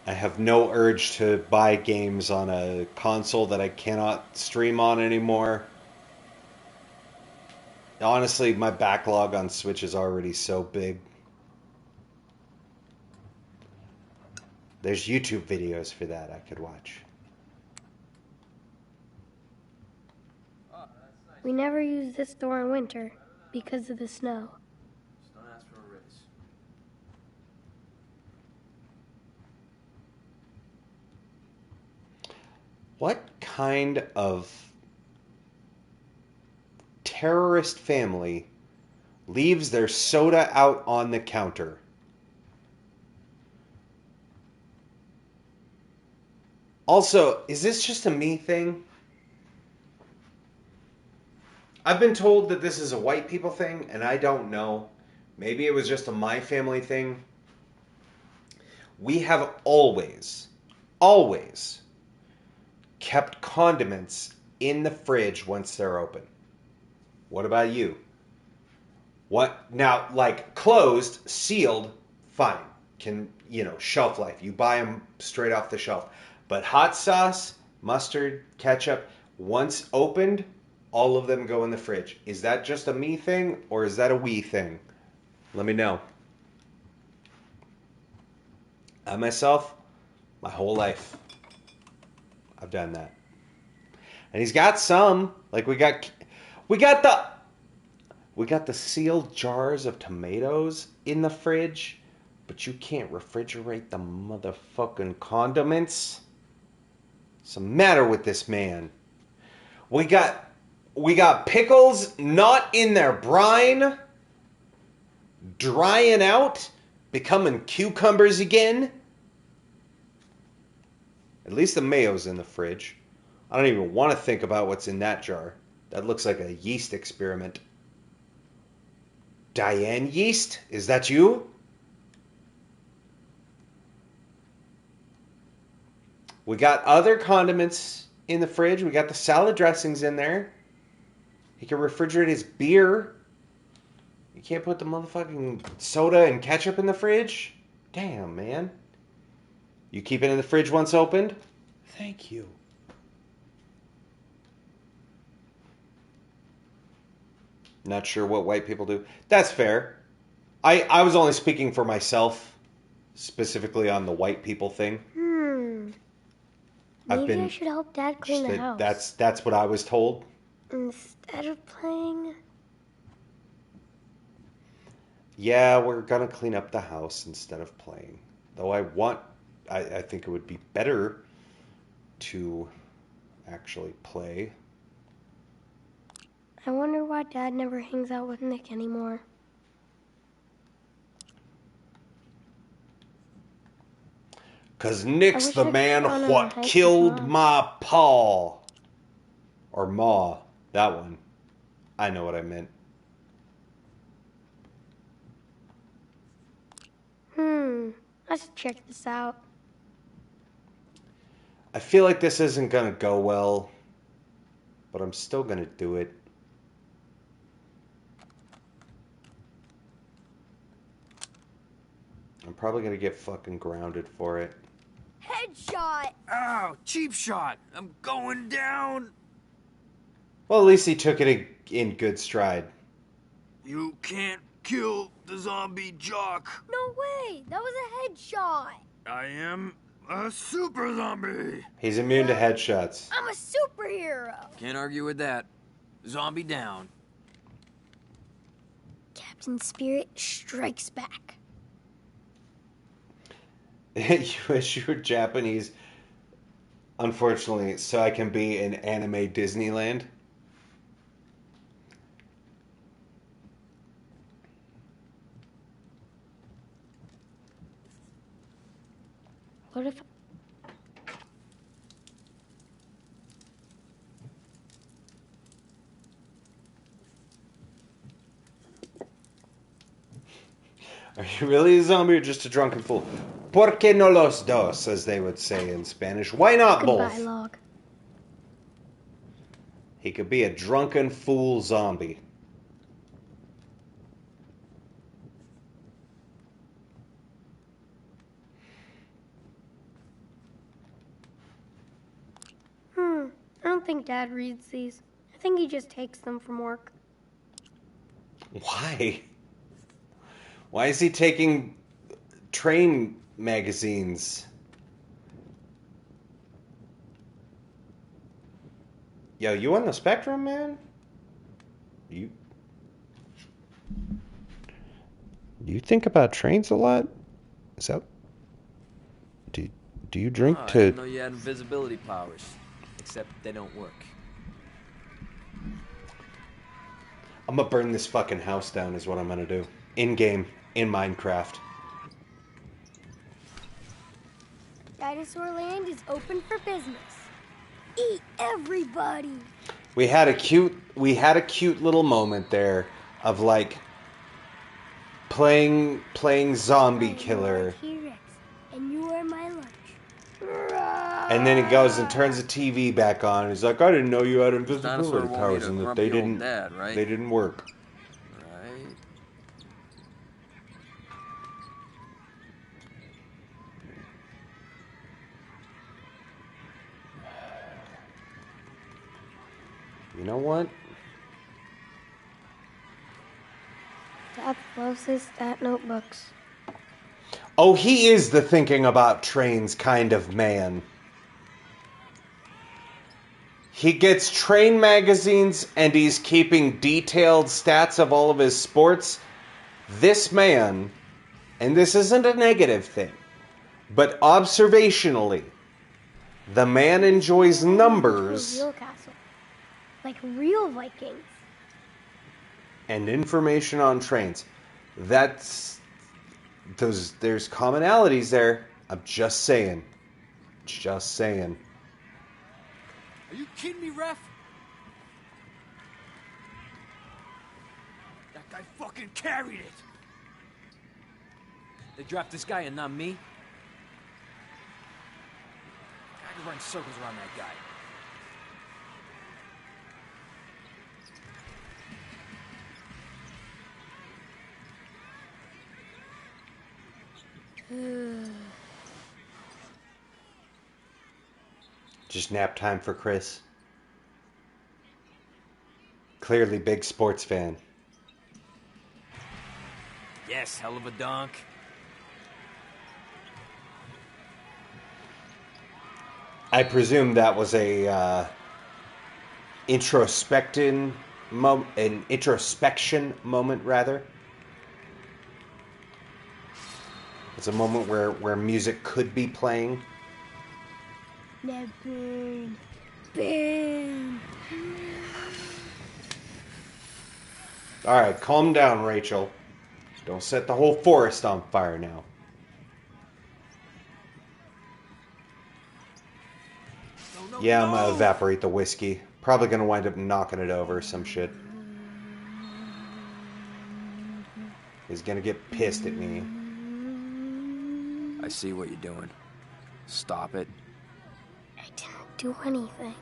I have no urge to buy games on a console that I cannot stream on anymore. Honestly, my backlog on Switch is already so big. There's YouTube videos for that I could watch. We never use this door in winter because of the snow. Just don't ask for a raise. What kind of terrorist family leaves their soda out on the counter? Also, is this just a me thing? I've been told that this is a white people thing, and I don't know. Maybe it was just a my family thing. We have always kept condiments in the fridge once they're open. What about you? What now? Like closed, sealed, fine. Can shelf life? You buy them straight off the shelf. But hot sauce, mustard, ketchup, once opened, all of them go in the fridge. Is that just a me thing or is that a we thing? Let me know. I myself, my whole life, I've done that. And he's got some. Like we got the sealed jars of tomatoes in the fridge, but you can't refrigerate the motherfucking condiments. What's the matter with this man? We got pickles not in their brine, drying out, becoming cucumbers again. At least the mayo's in the fridge. I don't even want to think about what's in that jar. That looks like a yeast experiment. Diane Yeast? Is that you? We got other condiments in the fridge. We got the salad dressings in there. He can refrigerate his beer. You can't put the motherfucking soda and ketchup in the fridge? Damn, man. You keep it in the fridge once opened? Thank you. Not sure what white people do. That's fair. I was only speaking for myself, specifically on the white people thing. Maybe I should help Dad clean the house. That's what I was told. Instead of playing. Yeah, we're gonna clean up the house instead of playing. Though I think it would be better to actually play. I wonder why Dad never hangs out with Nick anymore. Cause Nick's wish the I could man go on a what hike with killed Mom. my paw. Or ma. That one. I know what I meant. I should check this out. I feel like this isn't gonna go well, but I'm still gonna do it. I'm probably gonna get fucking grounded for it. Headshot! Ow, cheap shot. I'm going down. Well, at least he took it in good stride. You can't kill the zombie jock. No way! That was a headshot! I am a super zombie. He's immune to headshots. I'm a superhero! Can't argue with that. Zombie down. Captain Spirit strikes back. You wish you were Japanese, unfortunately, so I can be in anime Disneyland. What if... Are you really a zombie or just a drunken fool? ¿Por qué no los dos, as they would say in Spanish? Why not Goodbye, both? log. He could be a drunken fool zombie. I don't think Dad reads these. I think he just takes them from work. Why? Why is he taking train magazines? Yo, you on the spectrum, man? You think about trains a lot? Is that... Do you drink I to... didn't know you had invisibility powers. Except they don't work. I'm gonna burn this fucking house down is what I'm gonna do. In-game, in Minecraft. Dinosaur Land is open for business. Eat everybody! We had a cute little moment there of like playing zombie killer. T-Rex, and you are my lunch. And then he goes and turns the TV back on. He's like, I didn't know you had Dinosaur invisibility won't powers eat a and that grumpy they old didn't dad, right? they didn't work. Right. You know what? Dad loves his stat notebooks. Oh, he is the thinking about trains kind of man. He gets train magazines and he's keeping detailed stats of all of his sports. This man, and this isn't a negative thing, but observationally, the man enjoys numbers Real castle. Like real Vikings. and information on trains. There's commonalities there. I'm just saying. Just saying. Are you kidding me, ref? That guy fucking carried it. They dropped this guy and not me. I could run circles around that guy. Just nap time for Chris. Clearly big sports fan. Yes, hell of a dunk. I presume that was an introspection moment, rather. It's a moment where music could be playing. Now burn. Burn. Alright, calm down, Rachel. Don't set the whole forest on fire now. Yeah, I'm gonna evaporate the whiskey. Probably gonna wind up knocking it over or some shit. He's gonna get pissed at me. I see what you're doing. Stop it. I didn't do anything.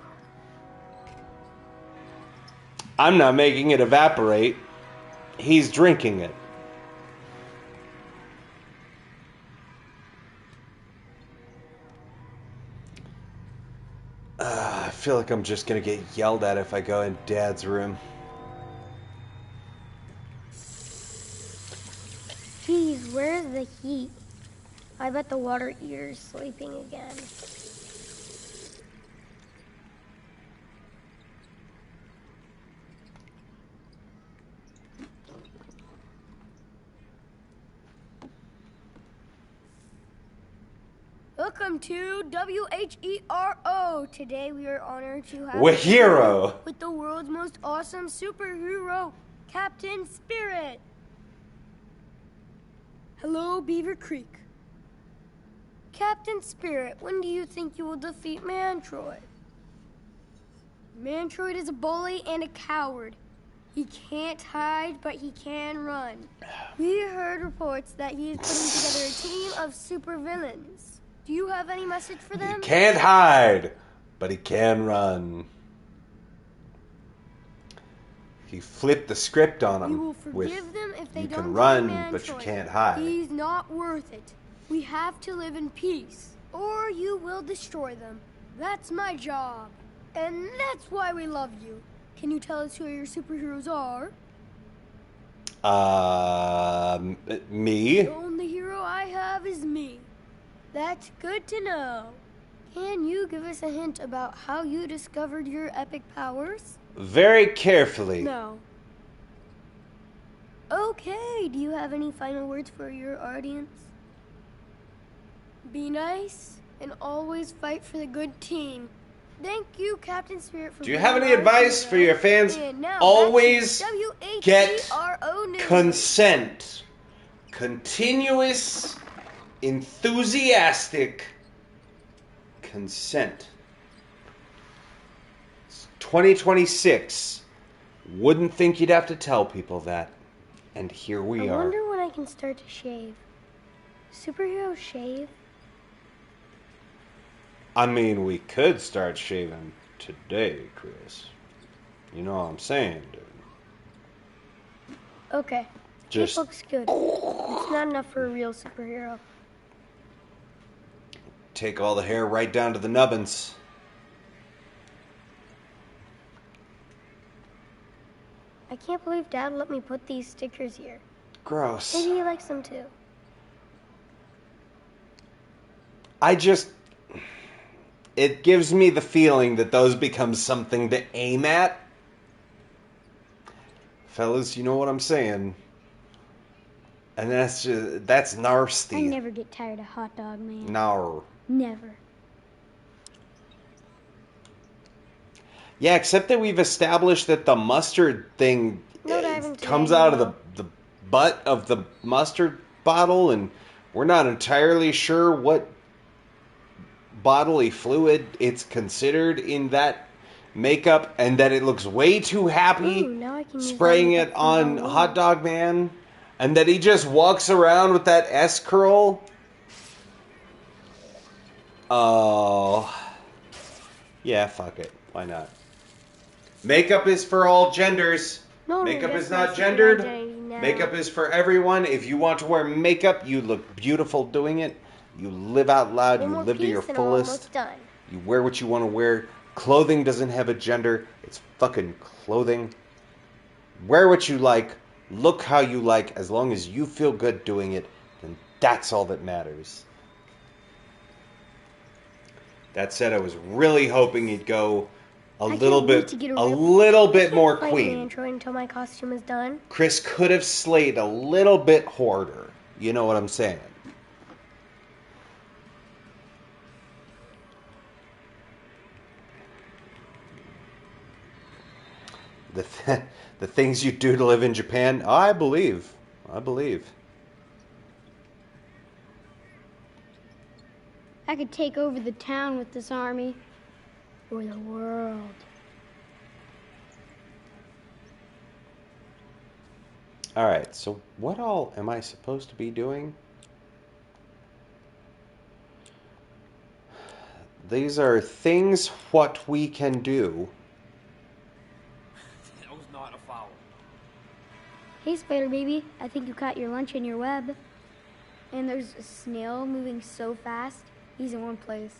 I'm not making it evaporate. He's drinking it. I feel like I'm just gonna get yelled at if I go in Dad's room. Geez, where's the heat? I bet the water eater's sleeping again. Welcome to WHERO. Today we are honored to have Wahiro! with the world's most awesome superhero, Captain Spirit. Hello, Beaver Creek. Captain Spirit, when do you think you will defeat Mantroid? Mantroid is a bully and a coward. He can't hide, but he can run. We heard reports that he is putting together a team of supervillains. Do you have any message for them? He can't hide, but he can run. He flipped the script on him. We will forgive them if they you don't can run, join but you Mantroid. can't hide. He's not worth it. We have to live in peace, or you will destroy them. That's my job. And that's why we love you. Can you tell us who your superheroes are? Me? The only hero I have is me. That's good to know. Can you give us a hint about how you discovered your epic powers? Very carefully. No. Okay, do you have any final words for your audience? Be nice and always fight for the good team. Thank you, Captain Spirit, for Do you being have any our advice hero. for your fans? And now Always back to get WHERO News. consent. Continuous, enthusiastic consent. It's 2026. Wouldn't think you'd have to tell people that. And here we I are. wonder when I can start to shave. Superheroes shave? I mean, we could start shaving today, Chris. You know what I'm saying, dude. Okay. Just It looks good. It's not enough for a real superhero. take all the hair right down to the nubbins. I can't believe Dad let me put these stickers here. Gross. Maybe he likes them too. It gives me the feeling that those become something to aim at. Fellas, you know what I'm saying. And that's nasty. I never get tired of hot dog, man. No. Never. Yeah, except that we've established that the mustard thing No diving comes today, out of no. the butt of the mustard bottle, and we're not entirely sure what bodily fluid it's considered in that makeup, and that it looks way too happy Ooh, now I can use spraying that it makeup on for Halloween. Hot Dog Man, and that he just walks around with that S curl. Oh. Yeah, fuck it. Why not? Makeup is for all genders. No, Makeup that's is my not secret gendered. identity now. Makeup is for everyone. If you want to wear makeup, you look beautiful doing it. You live out loud. One You more live to piece your and I'm almost fullest. done. You wear what you want to wear. Clothing doesn't have a gender. It's fucking clothing. Wear what you like. Look how you like. As long as you feel good doing it, then that's all that matters. That said, I was really hoping you'd go a little can't wait bit, to get a a real- little bit more Fight Queen. Mantroid until my costume is done. Chris could have slayed a little bit harder. You know what I'm saying? The things you do to live in Japan, I believe. I believe. I could take over the town with this army. Or the world. Alright, so what all am I supposed to be doing? These are things what we can do. That was not a foul. Hey, Spider Baby, I think you caught your lunch in your web. And there's a snail moving so fast, he's in one place.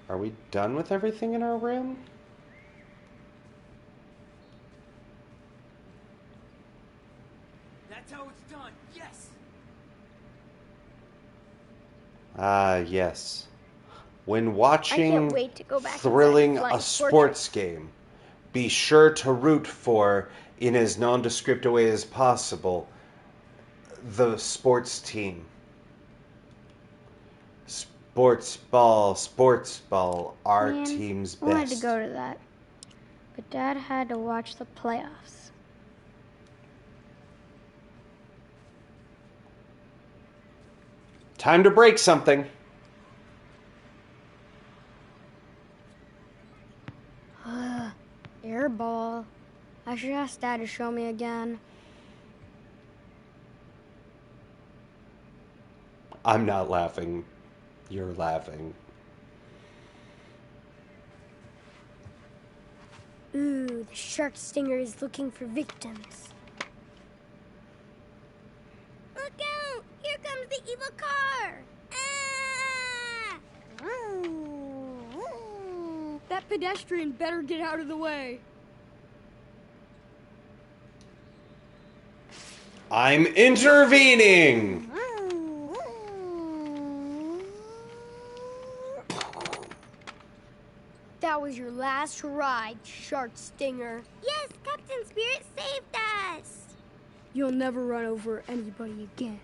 Are we done with everything in our room? That's how it's done. Yes. Ah, yes. When I watching can't wait to go back thrilling inside a and fly sports game, be sure to root for, in as nondescript a way as possible, the sports team. Sports ball, our Man, team's I wanted best. to go to that, but Dad had to watch the playoffs. Time to break something. Air ball. I should ask Dad to show me again. I'm not laughing. You're laughing. Ooh, the shark stinger is looking for victims. Look out! Here comes the evil car! Ah! That pedestrian better get out of the way. I'm intervening! That was your last ride, shark stinger. Yes, Captain Spirit saved us. You'll never run over anybody again.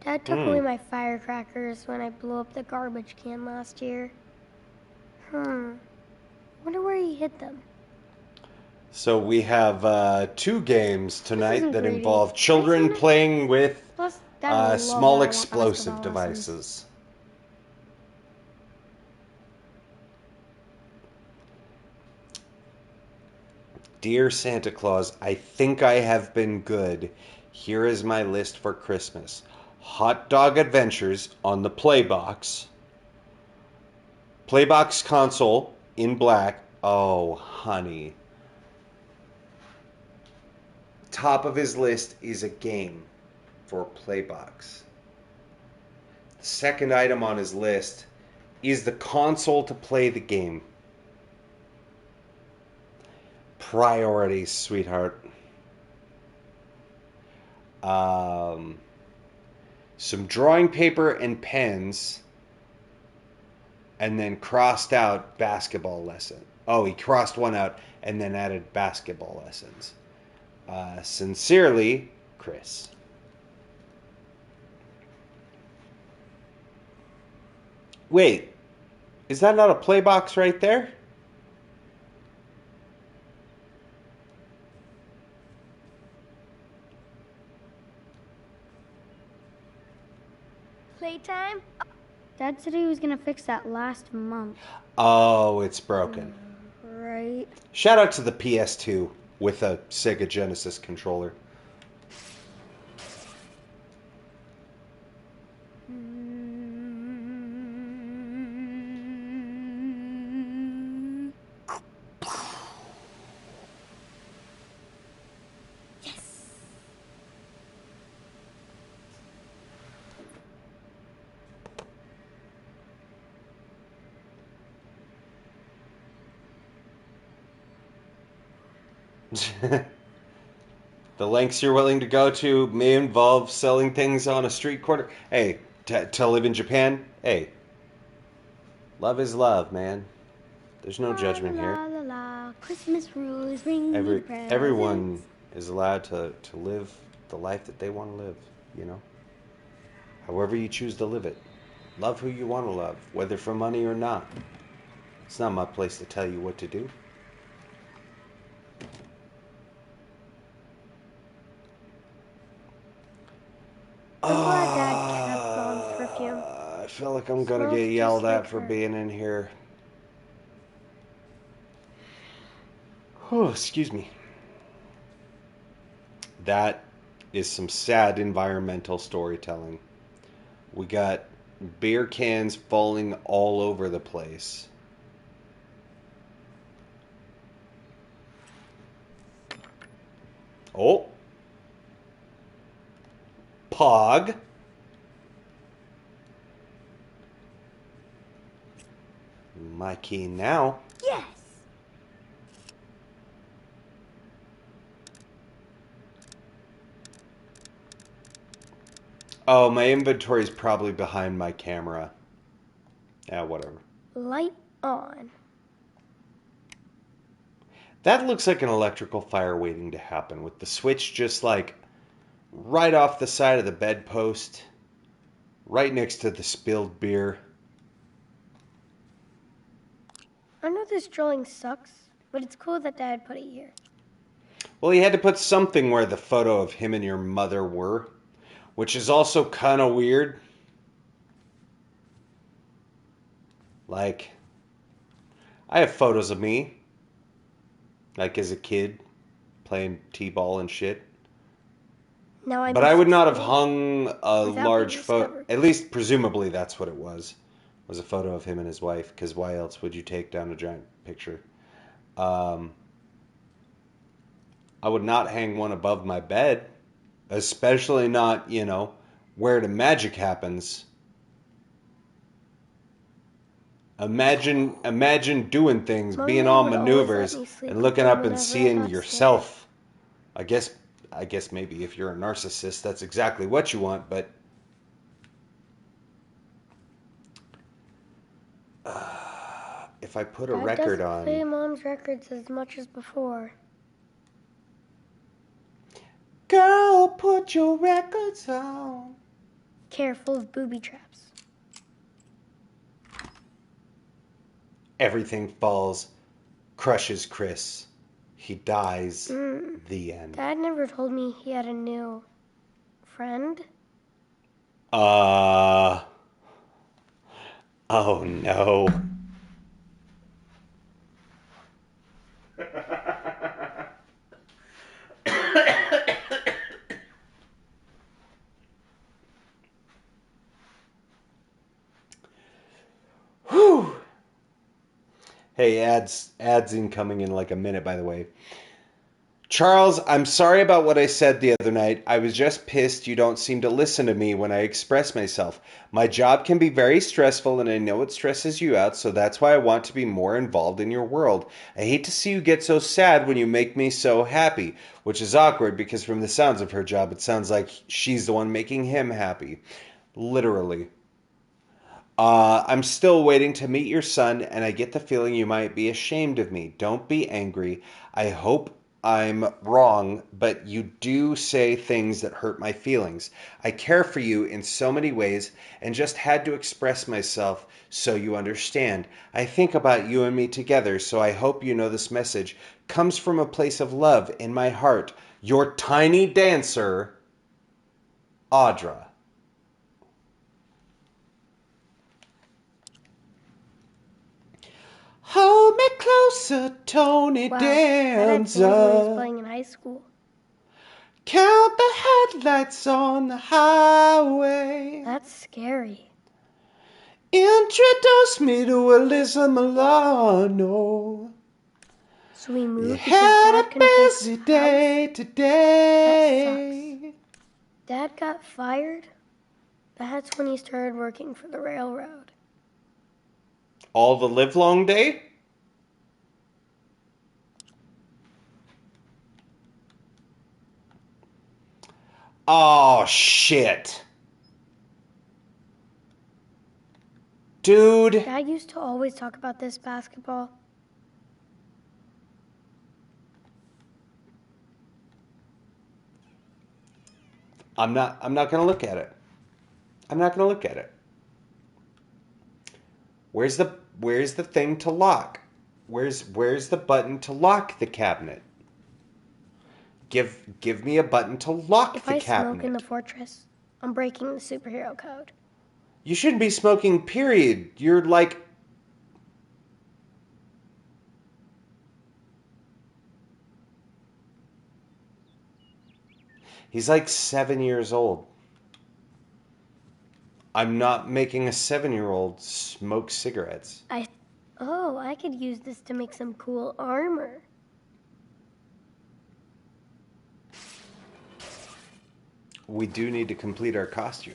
Dad took away my firecrackers when I blew up the garbage can last year. Wonder where he hid them. So we have 2 games tonight isn't that greedy. involve children Isn't it? playing with Plus, Dad would love small that I want explosive basketball lessons. devices. Dear Santa Claus, I think I have been good. Here is my list for Christmas. Hot Dog Adventures on the Playbox. Playbox console in black. Oh, honey. Top of his list is a game for Playbox. The second item on his list is the console to play the game. Priorities, sweetheart. Some drawing paper and pens, and then crossed out basketball lesson. Oh, he crossed one out and then added basketball lessons. Sincerely, Chris. Wait, is that not a play box right there? Playtime? Dad said he was gonna fix that last month. Oh, it's broken. Right. Shout out to the PS2 with a Sega Genesis controller. The lengths you're willing to go to may involve selling things on a street corner. Hey, to live in Japan, hey, love is love, man. There's no judgment La here. la la, Christmas rules bring me presents. Everyone is allowed to live the life that they want to live, you know? However you choose to live it. Love who you want to love, whether for money or not. It's not my place to tell you what to do. I'm glad Dad kept Mom's perfume. I feel like I'm gonna Smells get yelled just at like for her. being in here. Oh, excuse me. That is some sad environmental storytelling. We got beer cans falling all over the place. Oh. Pog. My key now. Yes. Oh, my inventory is probably behind my camera. Yeah, whatever. Light on. That looks like an electrical fire waiting to happen, with the switch just like right off the side of the bedpost, right next to the spilled beer. I know this drawing sucks, but it's cool that Dad put it here. Well, he had to put something where the photo of him and your mother were, which is also kind of weird. Like, I have photos of me, like as a kid, playing t-ball and shit. Now I'm But I would not have 16 hung a without large being photo. discovered. At least, presumably, that's what it was a photo of him and his wife. Because why else would you take down a giant picture? I would not hang one above my bed, especially not, you know, where the magic happens. Imagine doing things, Mommy being all would always let maneuvers, me sleep and with looking them up and whenever I seeing got yourself. I guess maybe if you're a narcissist, that's exactly what you want, but if I put a Dad record doesn't play on... Mom's records as much as before. Girl, put your records on. Careful of booby traps. Everything falls, crushes Chris. He dies. The end. Dad never told me he had a new friend. Oh no. Whew. Hey, ads incoming in like a minute, by the way. Charles, I'm sorry about what I said the other night. I was just pissed you don't seem to listen to me when I express myself. My job can be very stressful and I know it stresses you out, so that's why I want to be more involved in your world. I hate to see you get so sad when you make me so happy, which is awkward because from the sounds of her job, it sounds like she's the one making him happy. Literally. I'm still waiting to meet your son, and I get the feeling you might be ashamed of me. Don't be angry. I hope I'm wrong, but you do say things that hurt my feelings. I care for you in so many ways and just had to express myself so you understand. I think about you and me together, so I hope you know this message comes from a place of love in my heart. Your tiny dancer, Audra. Hold me closer, Tony Wow, Dad had things when he was Danza. playing in high school. Count the headlights on the highway. That's scary. Introduce me to Alyssa Milano. So we You moved because had Dad a couldn't busy fix the house. day today. Dad got fired. That's when he started working for the railroad. All the livelong day? Oh, shit. Dude. Dad used to always talk about this basketball. I'm not going to look at it. I'm not going to look at it. Where's the thing to lock? Where's the button to lock the cabinet? Give me a button to lock If the I cabinet. smoke in the fortress, I'm breaking the superhero code. You shouldn't be smoking, period. You're like... He's like 7 years old. I'm not making a 7-year-old smoke cigarettes. I could use this to make some cool armor. We do need to complete our costume.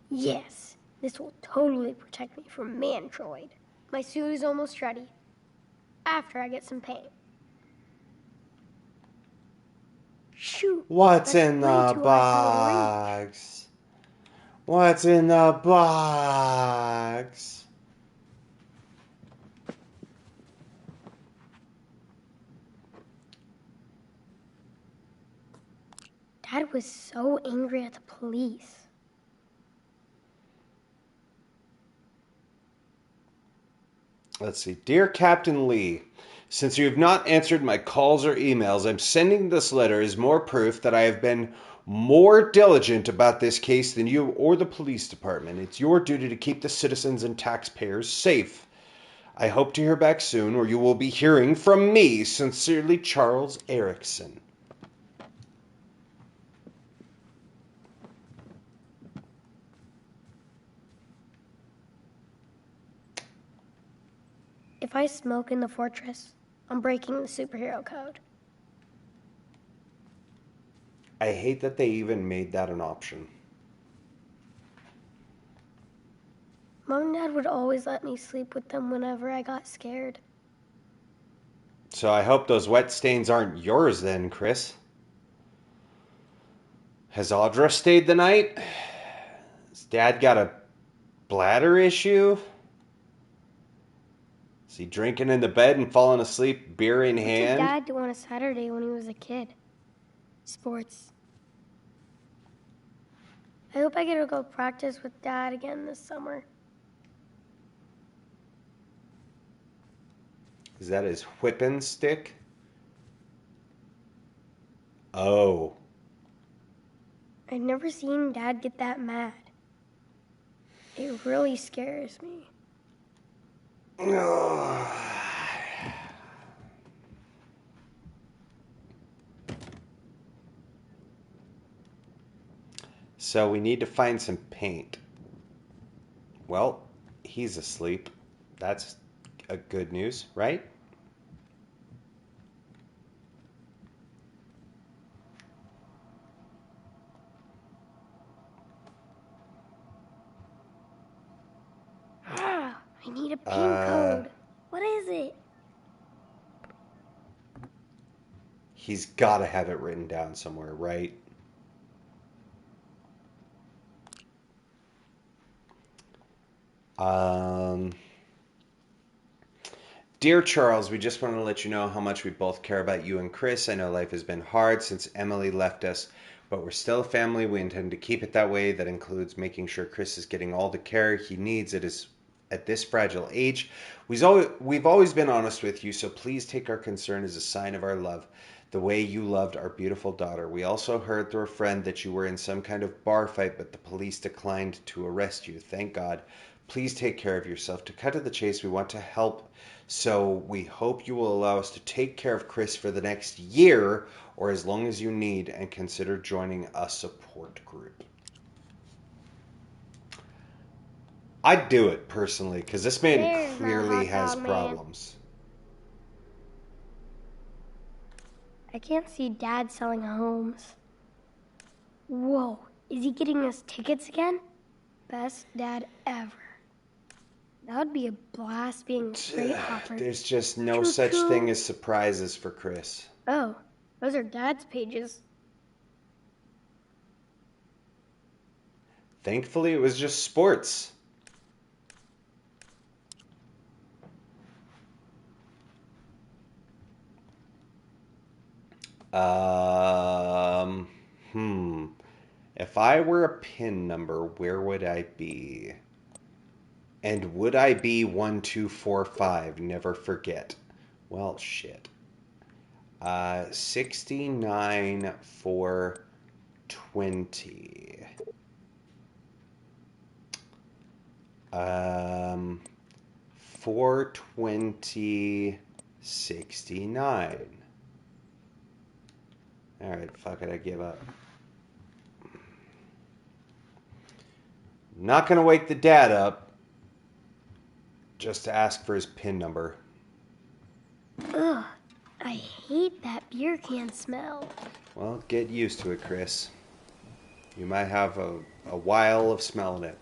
Yes, this will totally protect me from Mantroid. My suit is almost ready. After I get some paint. Shoot. What's that's in way the too hard for me to reach. box? What's in the box? Dad was so angry at the police. Let's see. Dear Captain Lee, since you have not answered my calls or emails, I'm sending this letter as more proof that I have been more diligent about this case than you or the police department. It's your duty to keep the citizens and taxpayers safe. I hope to hear back soon, or you will be hearing from me. Sincerely, Charles Erickson. If I smoke in the fortress, I'm breaking the superhero code. I hate that they even made that an option. Mom and Dad would always let me sleep with them whenever I got scared. So I hope those wet stains aren't yours then, Chris. Has Audra stayed the night? Has Dad got a bladder issue? Is he drinking in the bed and falling asleep, beer in hand? What did Dad do on a Saturday when he was a kid? Sports. I hope I get to go practice with Dad again this summer. Is that his whipping stick? Oh. I've never seen Dad get that mad. It really scares me. So we need to find some paint. Well, he's asleep. That's a good news, right? I need a paint code. What is it? He's got to have it written down somewhere, right? Dear Charles, we just want to let you know how much we both care about you and Chris. I know life has been hard since Emily left us, but we're still a family. We intend to keep it that way. That includes making sure Chris is getting all the care he needs at this fragile age. We've always been honest with you, so please take our concern as a sign of our love, the way you loved our beautiful daughter. We also heard through a friend that you were in some kind of bar fight, but the police declined to arrest you. Thank God. Please take care of yourself. To cut to the chase, we want to help, so we hope you will allow us to take care of Chris for the next year or as long as you need, and consider joining a support group. I'd do it personally, because this man There's my clearly hot has dog man. problems. I can't see Dad selling homes. Whoa, is he getting us tickets again? Best dad ever. That would be a blast being a freight hopper. There's just no Choo-choo. such thing as surprises for Chris. Oh, those are Dad's pages. Thankfully, it was just sports. Um, If I were a pin number, where would I be? And would I be 1245? Never forget. Well, shit. 69 for 20. 420, 69. Alright, fuck it, I give up. Not gonna wake the dad up just to ask for his PIN number. Ugh, I hate that beer can smell. Well, get used to it, Chris. You might have a while of smelling it.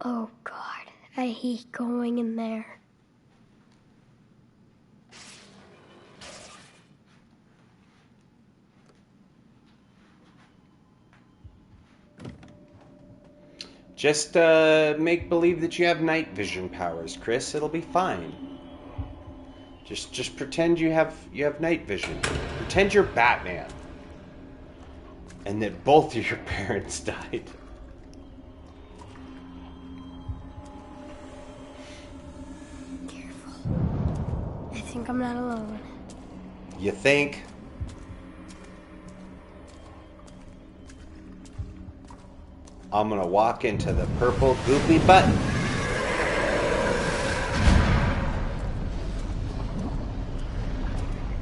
Oh, God, I hate going in there. Just make believe that you have night vision powers, Chris. It'll be fine. Just pretend you have night vision. Pretend you're Batman. And that both of your parents died. Careful. I think I'm not alone. You think? I'm gonna walk into the purple goopy button.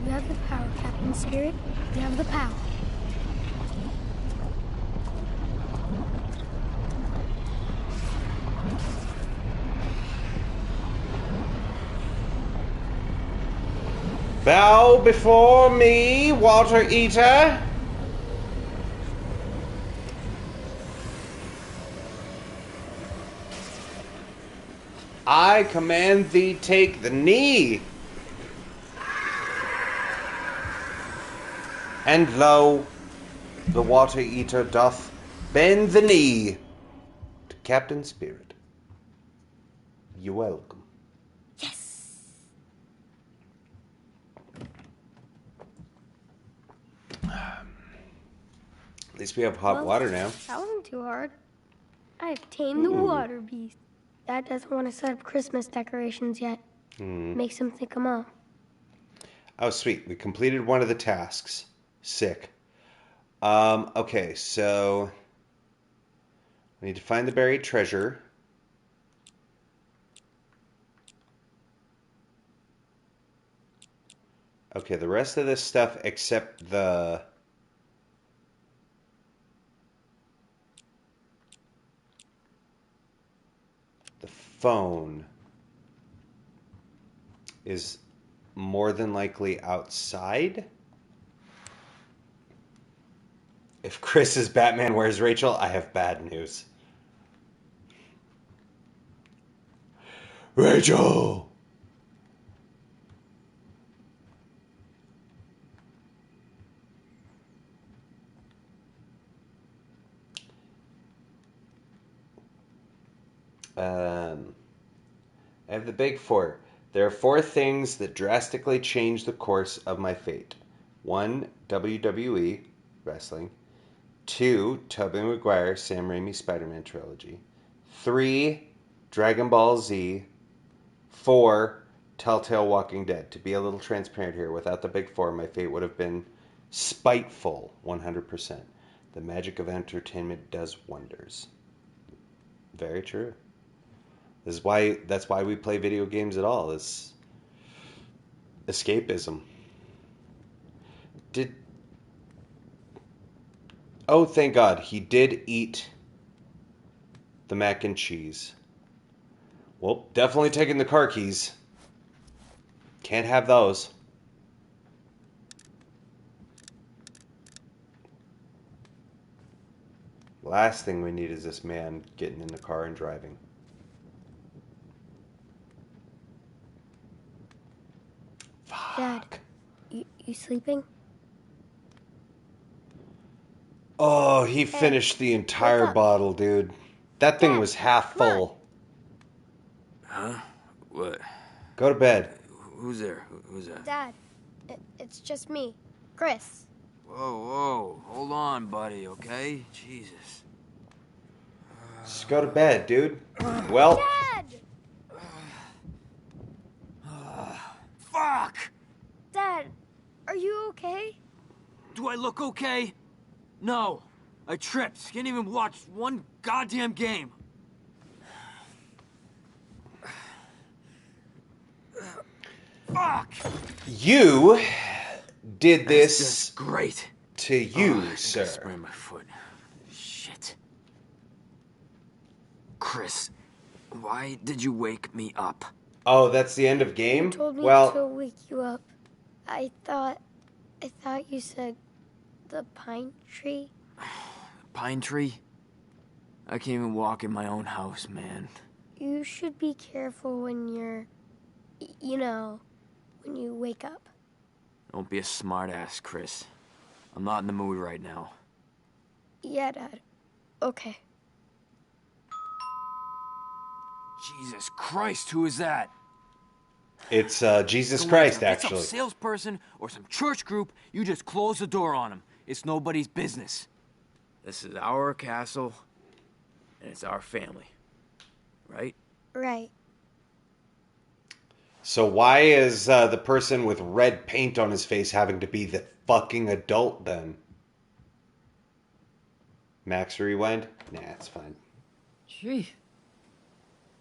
You have the power, Captain Spirit. You have the power. Bow before me, water eater. I command thee take the knee. And lo, the water eater doth bend the knee to Captain Spirit. You're welcome. Yes! At least we have hot water now. That wasn't too hard. I've tamed the water beast. Dad doesn't want to set up Christmas decorations yet. Makes him think of Mom. Oh, sweet. We completed one of the tasks. Sick. Okay, so we need to find the buried treasure. Okay, the rest of this stuff except the phone is more than likely outside. If Chris is Batman, where's Rachel? I have bad news. Rachel! I have the big four. There are four things that drastically change the course of my fate. 1. WWE wrestling. 2. Tobey Maguire Sam Raimi Spider-Man trilogy. 3. Dragon Ball Z. 4. Telltale Walking Dead. To be a little transparent here, without the big four, my fate would have been spiteful 100%. The magic of entertainment does wonders. Very true. That's why we play video games at all. Is escapism. Oh, thank God, he did eat the mac and cheese. Well, definitely taking the car keys. Can't have those. Last thing we need is this man getting in the car and driving. Dad, you sleeping? Oh, he finished the entire wake up. bottle, dude. That thing Dad, was half come on. full. Huh? What? Go to bed. Who's there? Who's that? Dad, it's just me, Chris. Whoa. Hold on, buddy, okay? Jesus. Just go to bed, dude. Well, Dad! Fuck! Dad, are you okay? Do I look okay? No. I tripped. Can't even watch one goddamn game. Fuck! you did That's this just great. to you, I think I sir. sprained my foot. Shit. Chris, why did you wake me up? Oh, that's the end of game? You told me to Well, wake you up. I thought you said the pine tree. Pine tree? I can't even walk in my own house, man. You should be careful when you're, when you wake up. Don't be a smartass, Chris. I'm not in the mood right now. Yeah, Dad. Okay. Jesus Christ, who is that? it's Jesus So Christ, if it's actually. some salesperson or some church group, you just close the door on them. It's nobody's business. This is our castle, and it's our family. Right? Right. So why is the person with red paint on his face having to be the fucking adult then? Max rewind? Nah, it's fine. Gee,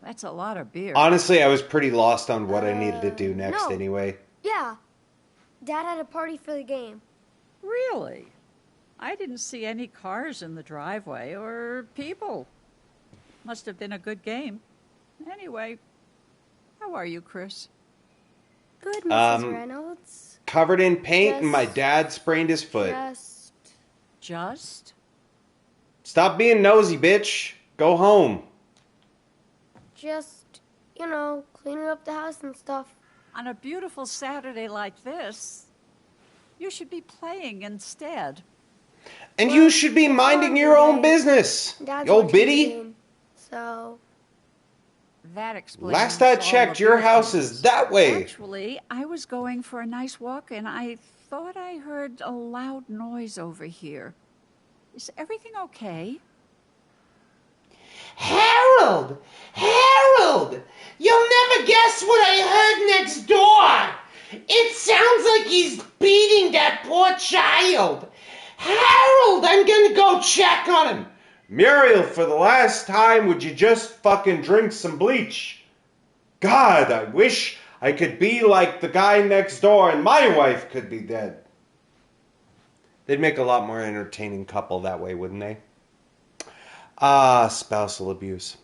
that's a lot of beer. Honestly, I was pretty lost on what I needed to do next no. anyway. Yeah. Dad had a party for the game. Really? I didn't see any cars in the driveway or people. Must have been a good game. Anyway, how are you, Chris? Good, Mrs. Reynolds. Covered in paint and my Just- dad sprained his foot. Just? Stop being nosy, bitch. Go home. Just, cleaning up the house and stuff. On a beautiful Saturday like this, you should be playing instead. And you should be minding your own business. Dad's You old watching the biddy. game, so, That explains Last I all checked, the your beer house cans. is that way. Actually, I was going for a nice walk and I thought I heard a loud noise over here. Is everything okay? Harold! Harold! You'll never guess what I heard next door! It sounds like he's beating that poor child! Harold, I'm gonna go check on him! Muriel, for the last time, would you just fucking drink some bleach? God, I wish I could be like the guy next door and my wife could be dead. They'd make a lot more entertaining couple that way, wouldn't they? Ah, spousal abuse.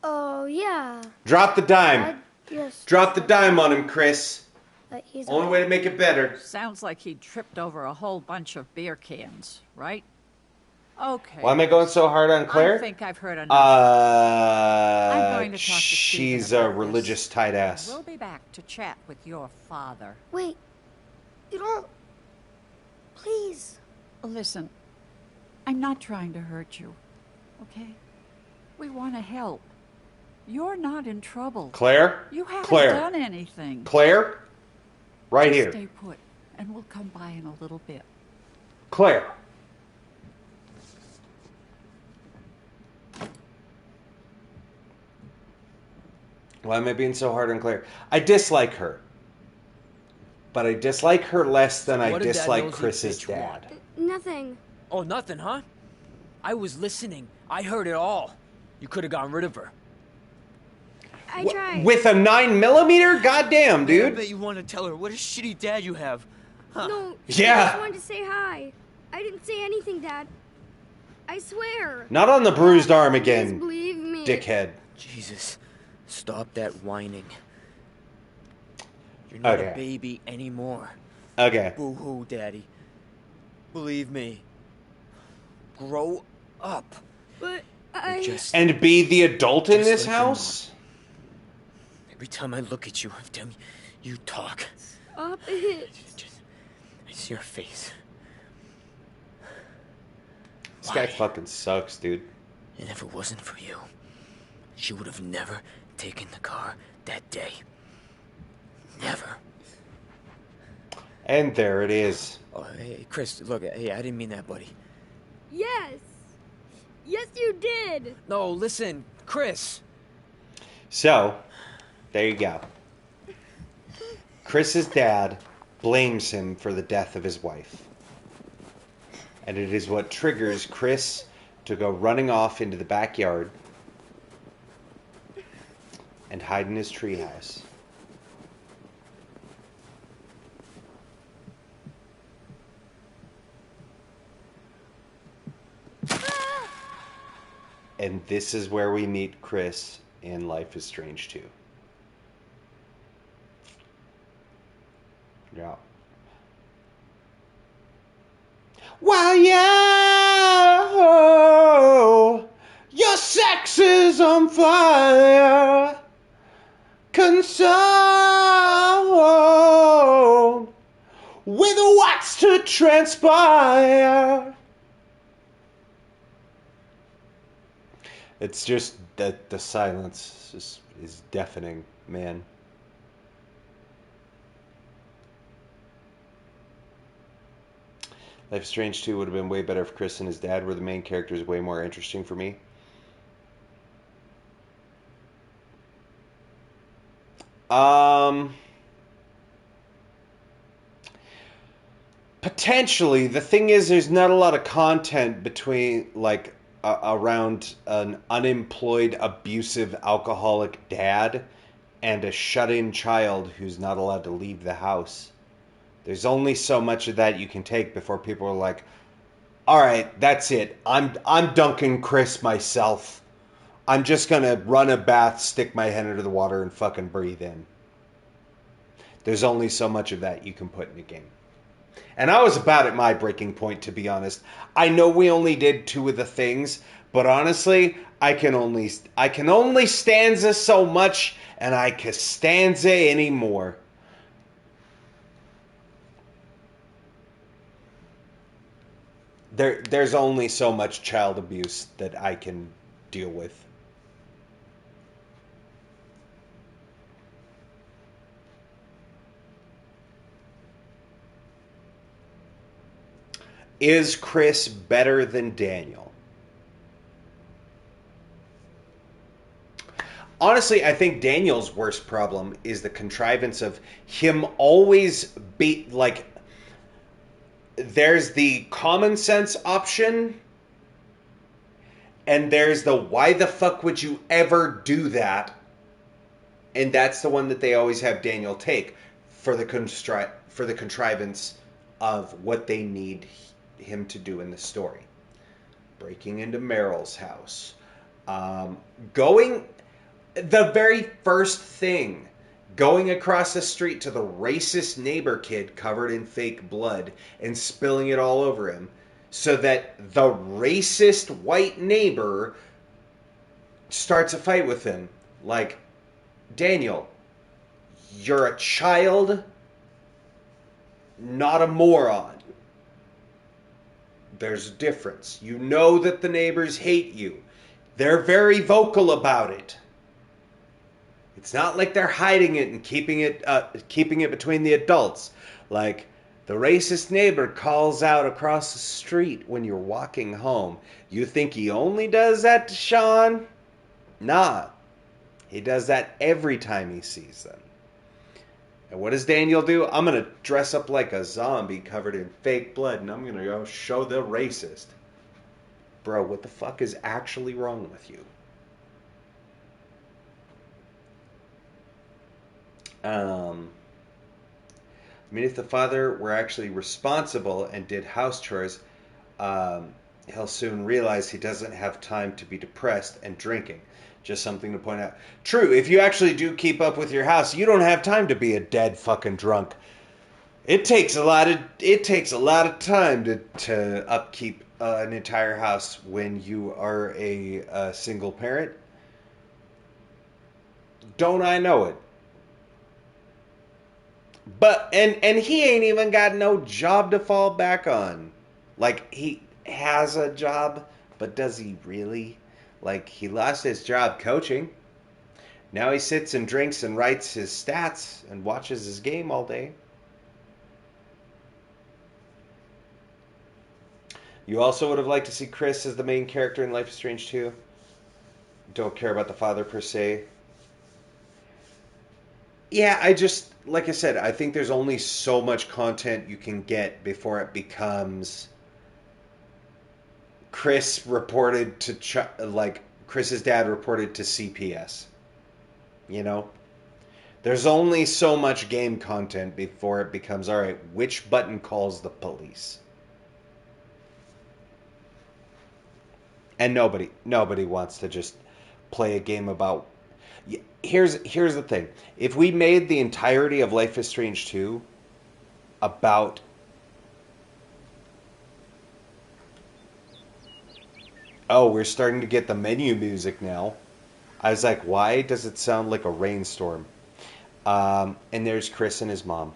oh, yeah. Drop the dime. I just Drop the dime on him, Chris. But he's Only okay. way to make it better. Sounds like he tripped over a whole bunch of beer cans, right? Okay. Why am I going so hard on Claire? I think I've heard enough. I'm going to talk to she's Stephen a about this. religious tight ass. We'll be back to chat with your father. Wait. You don't... Please. Listen, I'm not trying to hurt you, okay? We want to help. You're not in trouble. Claire? You haven't Claire. done anything. Claire? Right Just here. Stay put, and we'll come by in a little bit. Claire. Why am I being so hard on Claire? I dislike her. But I dislike her less than I What did that dislike nosy Chris's bitch dad. want? Nothing. Oh, nothing, huh? I was listening. I heard it all. You could have gotten rid of her. I tried. With a 9mm? Goddamn, I dude. bet you want to tell her what a shitty dad you have. Huh. No, Yeah. I just wanted to say hi. I didn't say anything, Dad. I swear. Not on the bruised arm Please again, believe me. dickhead. Jesus, stop that whining. You're not Okay. a baby anymore. Okay. Boo-hoo, Daddy. Believe me. Grow up. But You're just And be the adult in Just this like your house? every time I look at you, I'm telling you, You talk. Stop it. I see your face. This guy fucking sucks, dude. And if it wasn't for you, she would have never taken the car that day. Never. And there it is. Oh, hey, Chris, look, hey, I didn't mean that, buddy. Yes. Yes, you did. No, listen, Chris. So, there you go. Chris's dad blames him for the death of his wife. And it is what triggers Chris to go running off into the backyard and hide in his treehouse. And this is where we meet Chris in Life is Strange 2. Yeah. Why, your sex is on fire, consumed with what's to transpire. It's just that the silence is deafening, man. Life is Strange 2 would have been way better if Chris and his dad were the main characters, way more interesting for me. Potentially. The thing is, there's not a lot of content between, like, around an unemployed, abusive, alcoholic dad and a shut-in child who's not allowed to leave the house. There's only so much of that you can take before people are like, all right, that's it. I'm dunking Chris myself. I'm just going to run a bath, stick my head under the water, and fucking breathe in. There's only so much of that you can put in a game. And I was about at my breaking point, to be honest. I know we only did 2 of the things, but honestly, I can only stanza so much, and I can stanza anymore. There's only so much child abuse that I can deal with. Is Chris better than Daniel? Honestly, I think Daniel's worst problem is the contrivance of him always be like, there's the common sense option, and there's the why the fuck would you ever do that? And that's the one that they always have Daniel take for the contrivance of what they need him to do in the story. Breaking into Meryl's house. Going... The very first thing, going across the street to the racist neighbor kid covered in fake blood and spilling it all over him so that the racist white neighbor starts a fight with him. Like, Daniel, you're a child, not a moron. There's a difference. You know that the neighbors hate you. They're very vocal about it. It's not like they're hiding it and keeping it between the adults. Like, the racist neighbor calls out across the street when you're walking home. You think he only does that to Sean? Nah. He does that every time he sees them. And what does Daniel do? I'm going to dress up like a zombie covered in fake blood, and I'm going to go show the racist. Bro, what the fuck is actually wrong with you? I mean, if the father were actually responsible and did house chores, he'll soon realize he doesn't have time to be depressed and drinking. Just something to point out. True, if you actually do keep up with your house, you don't have time to be a dead fucking drunk. It takes a lot of time to upkeep an entire house when you are a single parent. Don't I know it? But and he ain't even got no job to fall back on. Like, he has a job, but does he really? Like, he lost his job coaching. Now he sits and drinks and writes his stats and watches his game all day. You also would have liked to see Chris as the main character in Life is Strange 2. Don't care about the father per se. Yeah, like I said, I think there's only so much content you can get before it becomes Chris reported to, like, Chris's dad reported to CPS. You know? There's only so much game content before it becomes, all right, which button calls the police? And nobody wants to just play a game about. Here's the thing. If we made the entirety of Life is Strange 2 about we're starting to get the menu music now. I was like, why does it sound like a rainstorm? And there's Chris and his mom.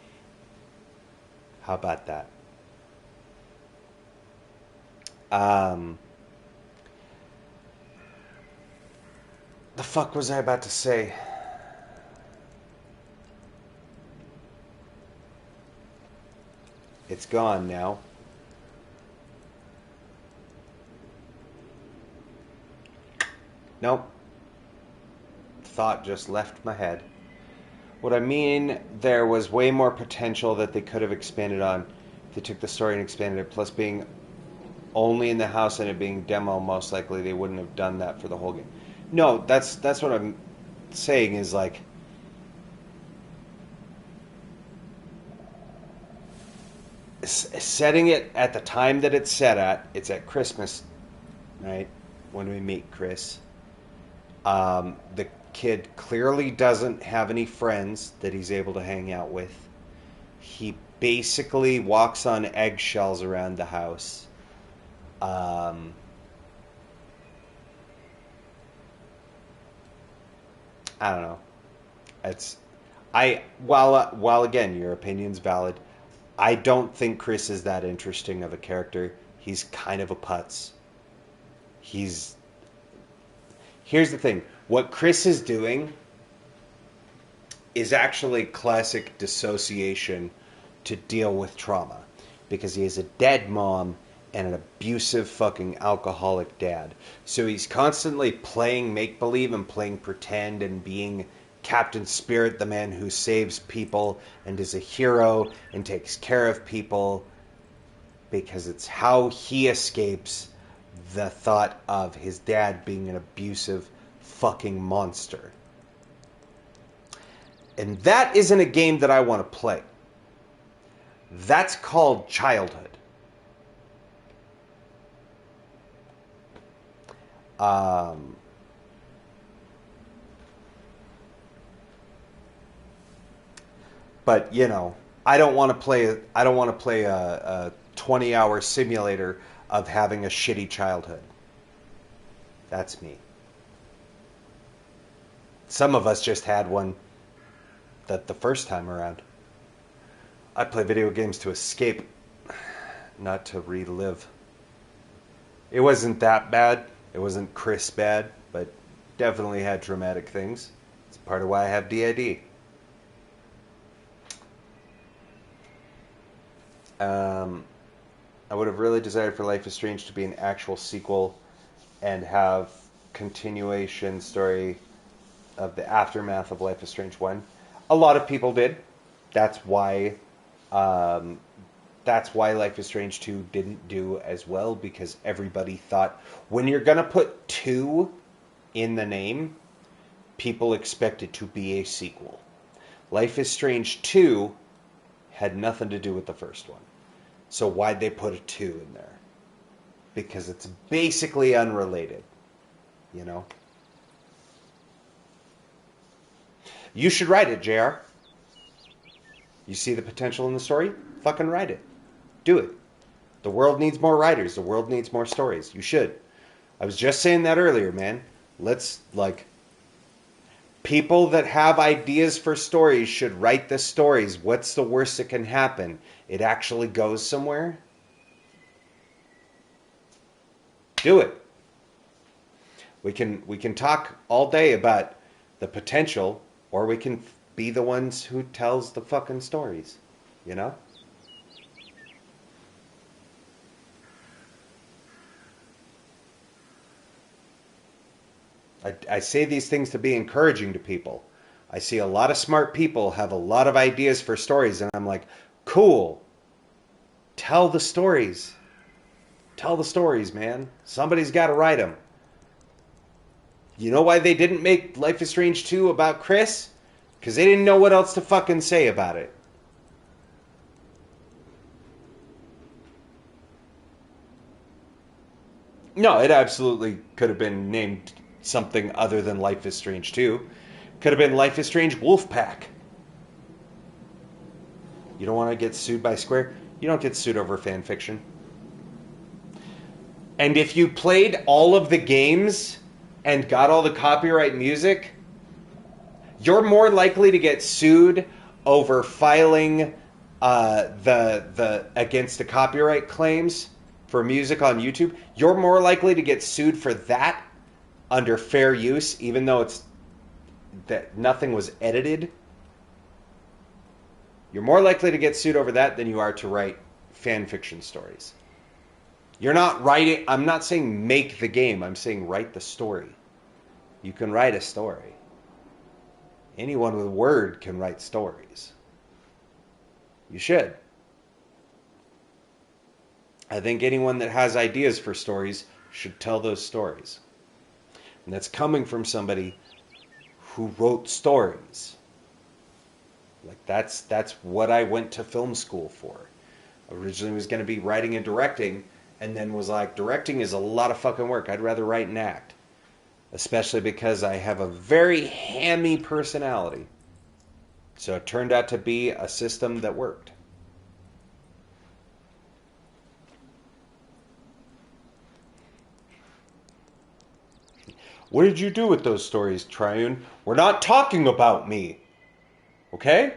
How about that? The fuck was I about to say? It's gone now. Nope. Thought just left my head. What I mean, there was way more potential that they could have expanded on if they took the story and expanded it. Plus, being only in the house and it being demo, most likely they wouldn't have done that for the whole game. No, that's what I'm saying is, like, setting it at the time that it's set at. It's at Christmas, right? When we meet Chris. The kid clearly doesn't have any friends that he's able to hang out with. He basically walks on eggshells around the house. I don't know. While again your opinion's valid, I don't think Chris is that interesting of a character. He's kind of a putz. Here's the thing. What Chris is doing is actually classic dissociation to deal with trauma, because he has a dead mom and an abusive fucking alcoholic dad. So he's constantly playing make-believe and playing pretend and being Captain Spirit, the man who saves people and is a hero and takes care of people, because it's how he escapes the thought of his dad being an abusive fucking monster. And that isn't a game that I want to play. That's called childhood. But you know, I don't want to play a 20-hour simulator of having a shitty childhood. That's me. Some of us just had one the first time around. I play video games to escape, not to relive. It wasn't that bad. It wasn't Chris bad, but definitely had traumatic things. It's part of why I have DID. I would have really desired for Life is Strange to be an actual sequel and have continuation story of the aftermath of Life is Strange 1. A lot of people did. That's why Life is Strange 2 didn't do as well, because everybody thought when you're going to put 2 in the name, people expect it to be a sequel. Life is Strange 2 had nothing to do with the first one. So why'd they put a 2 in there? Because it's basically unrelated, you know? You should write it, JR. You see the potential in the story? Fucking write it. Do it. The world needs more writers. The world needs more stories. You should. I was just saying that earlier, man. Let's, People that have ideas for stories should write the stories. What's the worst that can happen? It actually goes somewhere. Do it. We can talk all day about the potential, or we can be the ones who tells the fucking stories, you know? I say these things to be encouraging to people. I see a lot of smart people have a lot of ideas for stories, and I'm like, cool. Tell the stories. Tell the stories, man. Somebody's got to write them. You know why they didn't make Life is Strange 2 about Chris? Because they didn't know what else to fucking say about it. No, it absolutely could have been named something other than Life is Strange 2. Could have been Life is Strange Wolfpack. You don't want to get sued by Square? You don't get sued over fan fiction. And if you played all of the games and got all the copyright music, you're more likely to get sued over filing the against the copyright claims for music on YouTube. You're more likely to get sued for that under fair use, even though it's that nothing was edited. You're more likely to get sued over that than you are to write fan fiction stories. You're not writing, I'm not saying make the game, I'm saying write the story. You can write a story. Anyone with a word can write stories. You should. I think anyone that has ideas for stories should tell those stories. And that's coming from somebody who wrote stories. Like that's what I went to film school for. Originally was going to be writing and directing, and then was like, directing is a lot of fucking work. I'd rather write and act. Especially because I have a very hammy personality. So it turned out to be a system that worked. What did you do with those stories, Triune? We're not talking about me. Okay?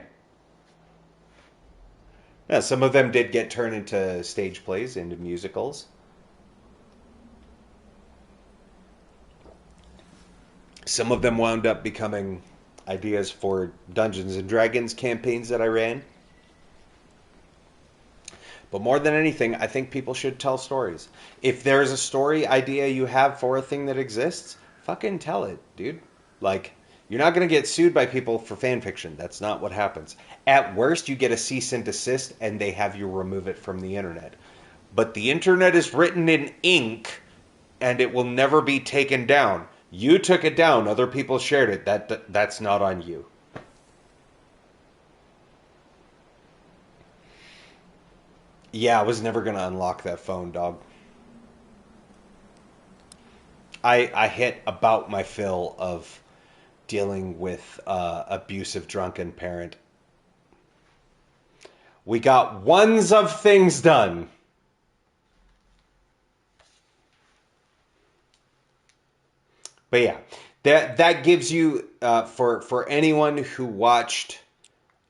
Yeah, some of them did get turned into stage plays, into musicals. Some of them wound up becoming ideas for Dungeons and Dragons campaigns that I ran. But more than anything, I think people should tell stories. If there's a story idea you have for a thing that exists, fucking tell it, dude. Like, you're not going to get sued by people for fan fiction. That's not what happens. At worst, you get a cease and desist, and they have you remove it from the internet. But the internet is written in ink, and it will never be taken down. You took it down. Other people shared it. That's not on you. Yeah, I was never going to unlock that phone, dog. I hit about my fill of dealing with abusive drunken parent. We got ones of things done. But yeah, that gives you for anyone who watched.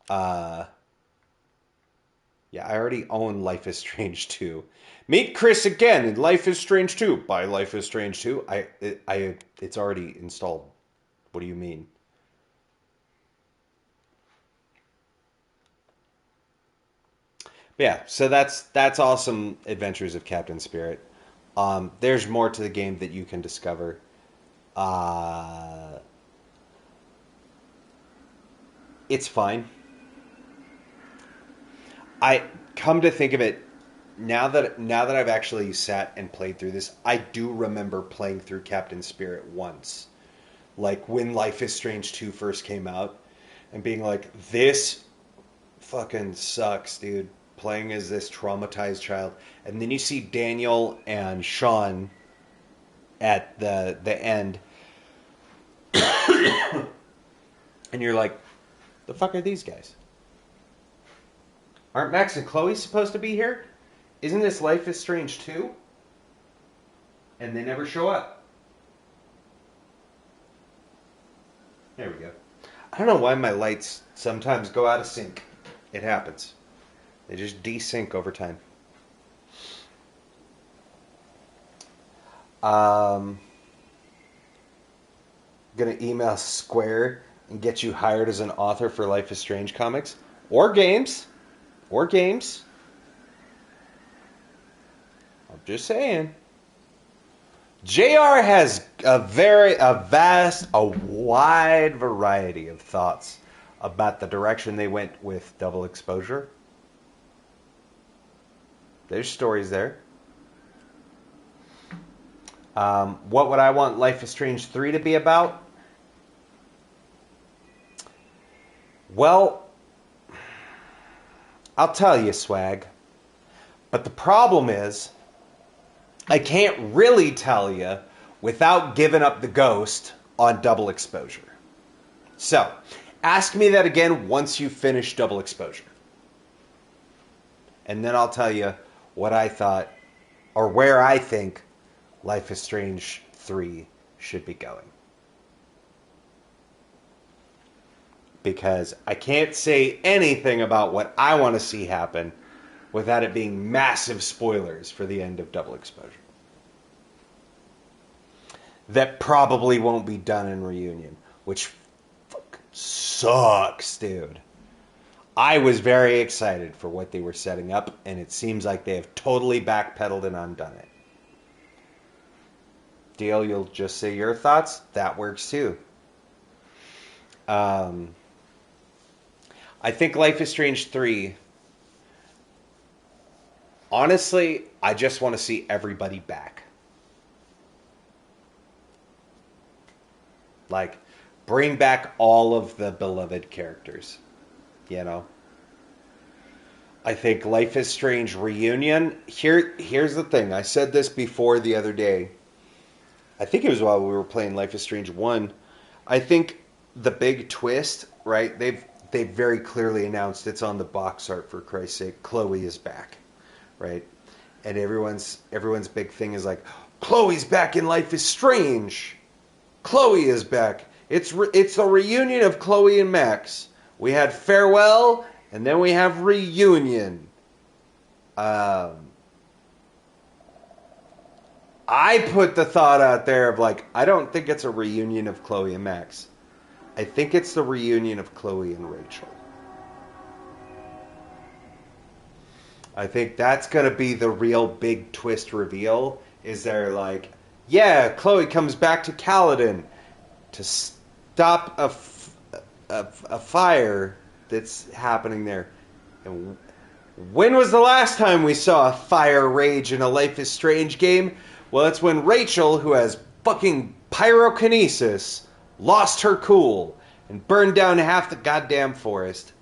Yeah, I already own Life is Strange 2. Meet Chris again in Life is Strange 2. Buy Life is Strange 2. It's already installed. What do you mean? Yeah, so that's awesome. Adventures of Captain Spirit. There's more to the game that you can discover. It's fine. I come to think of it, now that I've actually sat and played through this, I do remember playing through Captain Spirit once, like when Life is Strange 2 first came out, and being like, this fucking sucks, dude. Playing as this traumatized child, and then you see Daniel and Sean at the end, and you're like, the fuck are these guys? Aren't Max and Chloe supposed to be here? Isn't this Life is Strange 2? And they never show up. There we go. I don't know why my lights sometimes go out of sync. It happens. They just desync over time. Gonna email Square and get you hired as an author for Life is Strange comics or games. I'm just saying. JR has a wide variety of thoughts about the direction they went with Double Exposure. There's stories there. What would I want Life is Strange 3 to be about? Well, I'll tell you, Swag. But the problem is, I can't really tell you without giving up the ghost on Double Exposure. So, ask me that again once you finish Double Exposure. And then I'll tell you what I thought, or where I think Life is Strange 3 should be going. Because I can't say anything about what I want to see happen without it being massive spoilers for the end of Double Exposure. That probably won't be done in Reunion, which fucking sucks, dude. I was very excited for what they were setting up, and it seems like they have totally backpedaled and undone it. Deal, you'll just say your thoughts? That works too. I think Life is Strange 3, honestly, I just want to see everybody back. Like, bring back all of the beloved characters, you know? I think Life is Strange Reunion, here's the thing. I said this before the other day. I think it was while we were playing Life is Strange 1. I think the big twist, right? They've very clearly announced it's on the box art, for Christ's sake. Chloe is back, right? And everyone's big thing is like, Chloe's back in Life is Strange. Chloe is back. It's a reunion of Chloe and Max. We had Farewell, and then we have Reunion. I put the thought out there of like, I don't think it's a reunion of Chloe and Max. I think it's the reunion of Chloe and Rachel. I think that's going to be the real big twist reveal. Is they're like, yeah, Chloe comes back to Caledon to stop a fire that's happening there. And when was the last time we saw a fire rage in a Life is Strange game? Well, it's when Rachel, who has fucking pyrokinesis, lost her cool and burned down half the goddamn forest.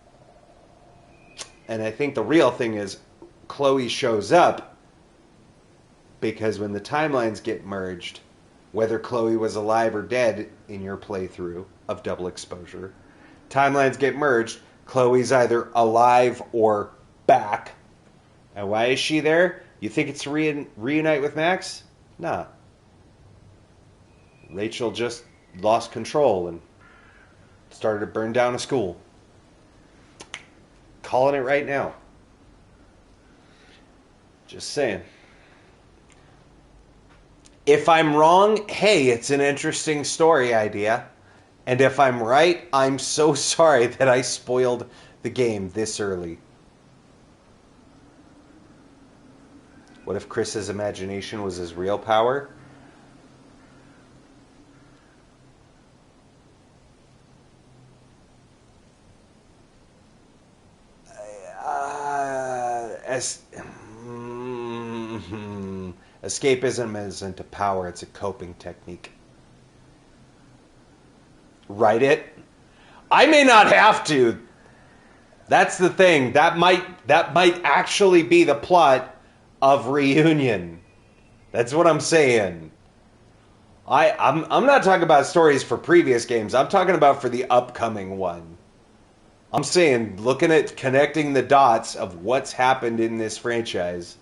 And I think the real thing is Chloe shows up because when the timelines get merged, whether Chloe was alive or dead in your playthrough of Double Exposure, timelines get merged, Chloe's either alive or back. And why is she there? You think it's to reunite with Max? Nah. Rachel just lost control and started to burn down a school. Calling it right now. Just saying. If I'm wrong, hey, it's an interesting story idea. And if I'm right, I'm so sorry that I spoiled the game this early. What if Chris's imagination was his real power? Escapism isn't a power, it's a coping technique. Write it? I may not have to. That's the thing. That might actually be the plot of Reunion. That's what I'm saying. I'm not talking about stories for previous games. I'm talking about for the upcoming one. I'm saying, looking at connecting the dots of what's happened in this franchise,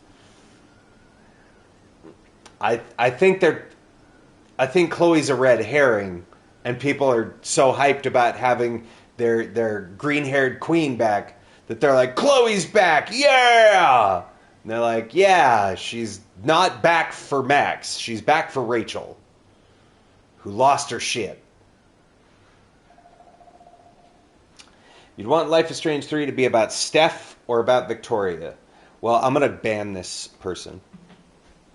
I think Chloe's a red herring, And people are so hyped about having their green-haired queen back that they're like, Chloe's back, yeah! And they're like, yeah, she's not back for Max. She's back for Rachel, who lost her shit. You'd want Life is Strange 3 to be about Steph or about Victoria. Well, I'm going to ban this person.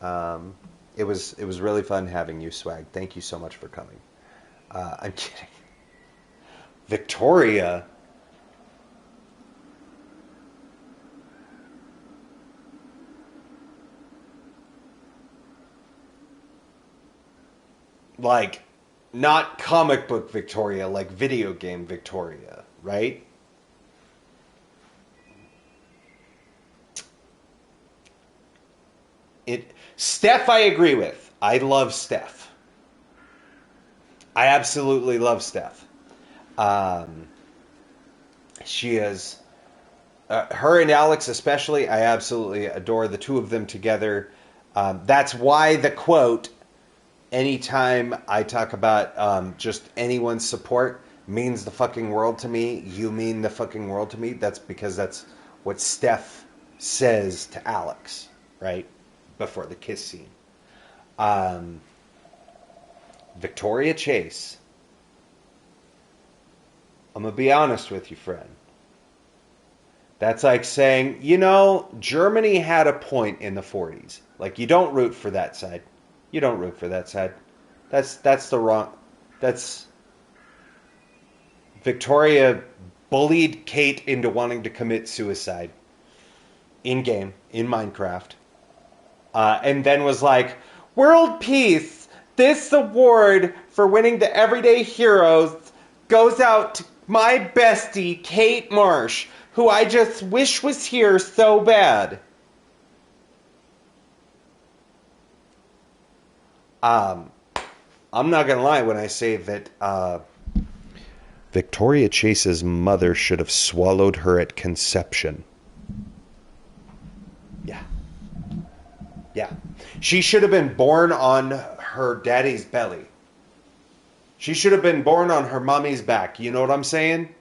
It was really fun having you, Swag. Thank you so much for coming. I'm kidding. Victoria? Like, not comic book Victoria, like video game Victoria, right? Steph, I agree with. I love Steph. I absolutely love Steph. She is... her and Alex especially, I absolutely adore the two of them together. That's why the quote, anytime I talk about just anyone's support, means the fucking world to me. You mean the fucking world to me. That's because that's what Steph says to Alex, right? Before the kiss scene. Victoria Chase. I'm going to be honest with you, friend. That's like saying, you know, Germany had a point in the 40s. Like, you don't root for that side. You don't root for that side. That's the wrong... That's... Victoria bullied Kate into wanting to commit suicide. In-game. In Minecraft. And then was like, world peace! This award for winning the Everyday Heroes goes out to my bestie, Kate Marsh, who I just wish was here so bad. I'm not going to lie when I say that Victoria Chase's mother should have swallowed her at conception. Yeah. Yeah. She should have been born on her daddy's belly. She should have been born on her mommy's back. You know what I'm saying?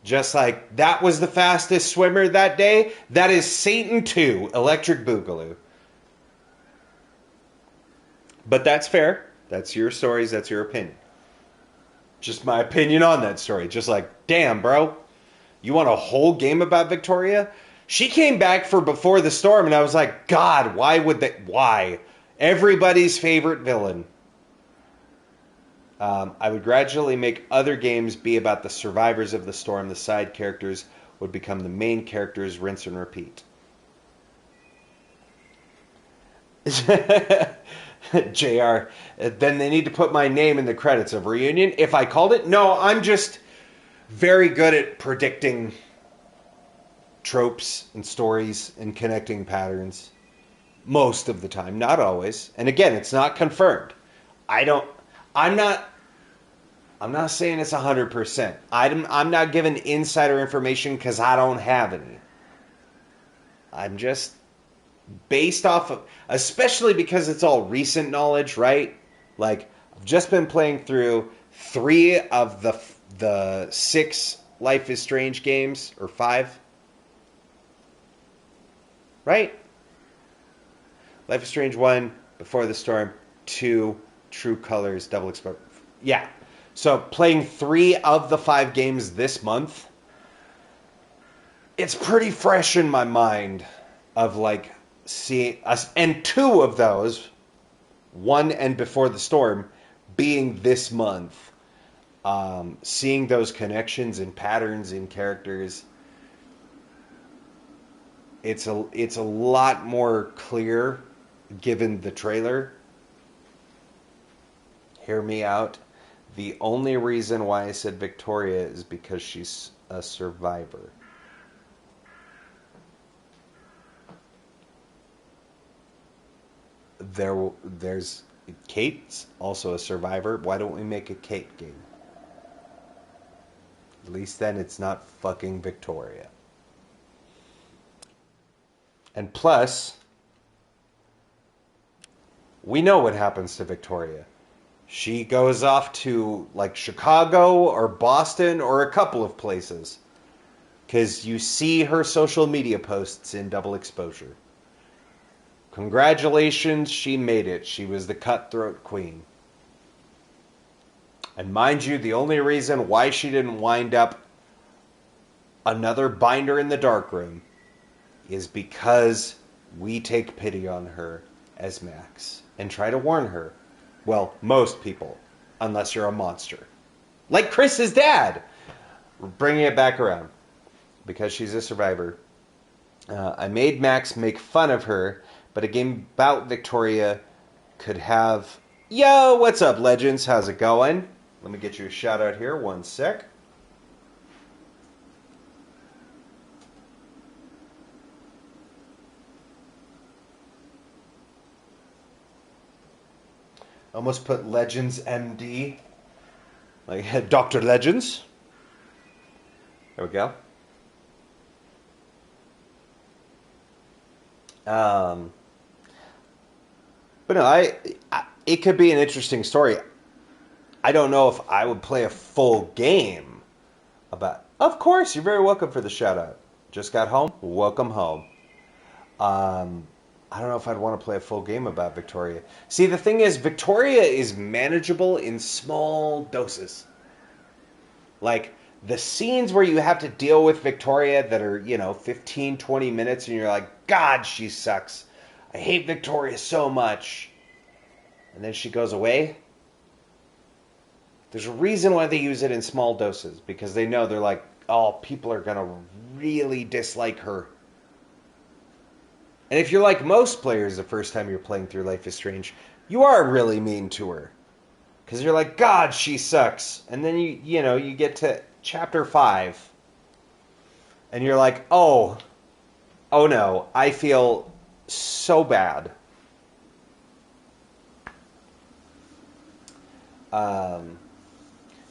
Just like, that was the fastest swimmer that day. That is Satan 2, Electric Boogaloo. But that's fair. That's your stories. That's your opinion. Just my opinion on that story. Just like, damn, bro. You want a whole game about Victoria? She came back for Before the Storm, and I was like, God, why would they? Why? Everybody's favorite villain. I would gradually make other games be about the survivors of the storm. The side characters would become the main characters, rinse and repeat. JR, then they need to put my name in the credits of Reunion. If I called it? No, I'm just very good at predicting tropes and stories and connecting patterns. Most of the time, not always. And again, it's not confirmed. I'm not saying it's 100%. I'm not giving insider information because I don't have any. I'm just based off of, especially because it's all recent knowledge, right? Like, I've just been playing through 3 of the 6 Life is Strange games, or 5. Right? Life is Strange 1, Before the Storm, 2, True Colors, Double Exposure. Yeah. So playing 3 of the 5 games this month, it's pretty fresh in my mind of like seeing us, and 2 of those, 1 and Before the Storm, being this month. Seeing those connections and patterns in characters, it's a lot more clear given the trailer. Hear me out. The only reason why I said Victoria is because she's a survivor. There's Kate's also a survivor. Why don't we make a Kate game? At least then it's not fucking Victoria. And plus, we know what happens to Victoria. She goes off to like Chicago or Boston or a couple of places. Because you see her social media posts in Double Exposure. Congratulations, she made it. She was the cutthroat queen. And mind you, the only reason why she didn't wind up another binder in the darkroom is because we take pity on her as Max and try to warn her. Well, most people, unless you're a monster. Like Chris's dad! We're bringing it back around. Because she's a survivor. I made Max make fun of her, but a game about Victoria could have... Yo, what's up, Legends? How's it going? Let me get you a shout out here. One sec. Almost put Legends MD. Like Dr. Legends. There we go. But no, it could be an interesting story. I don't know if I would play a full game about... Of course, you're very welcome for the shout out. Just got home? Welcome home. I don't know if I'd want to play a full game about Victoria. See, the thing is, Victoria is manageable in small doses. Like, the scenes where you have to deal with Victoria that are, 15, 20 minutes, and you're like, God, she sucks. I hate Victoria so much. And then she goes away. There's a reason why they use it in small doses, because they know they're like, oh, people are going to really dislike her. And if you're like most players the first time you're playing through Life is Strange, you are really mean to her. Because you're like, God, she sucks. And then you get to Chapter 5. And you're like, oh no, I feel so bad.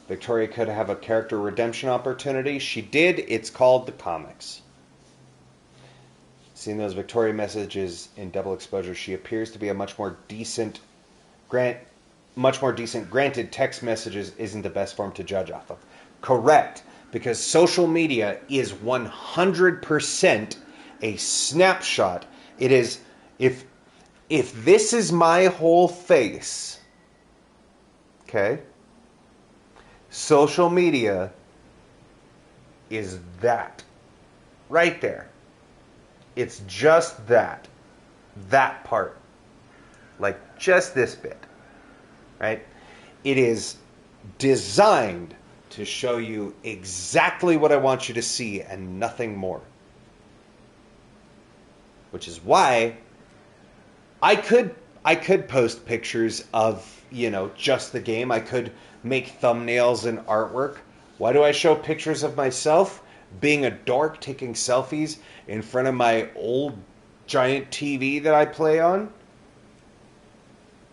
Victoria could have a character redemption opportunity. She did. It's called the comics. Seeing those Victoria messages in Double Exposure, she appears to be a much more decent. Granted, text messages isn't the best form to judge off of. Correct, because social media is 100% a snapshot. It is, if this is my whole face, okay, social media is that right there. It's just that part, like just this bit, right? It is designed to show you exactly what I want you to see and nothing more. Which is why I could post pictures of, just the game. I could make thumbnails and artwork. Why do I show pictures of myself being a dork taking selfies in front of my old giant TV that I play on?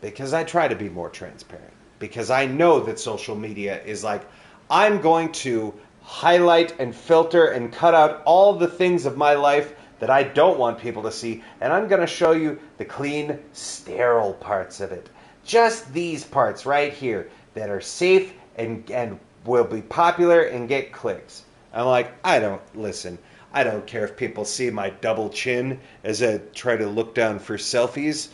Because I try to be more transparent. Because I know that social media is like, I'm going to highlight and filter and cut out all the things of my life that I don't want people to see, and I'm going to show you the clean, sterile parts of it. Just these parts right here that are safe and will be popular and get clicks. I'm like, I don't care if people see my double chin as I try to look down for selfies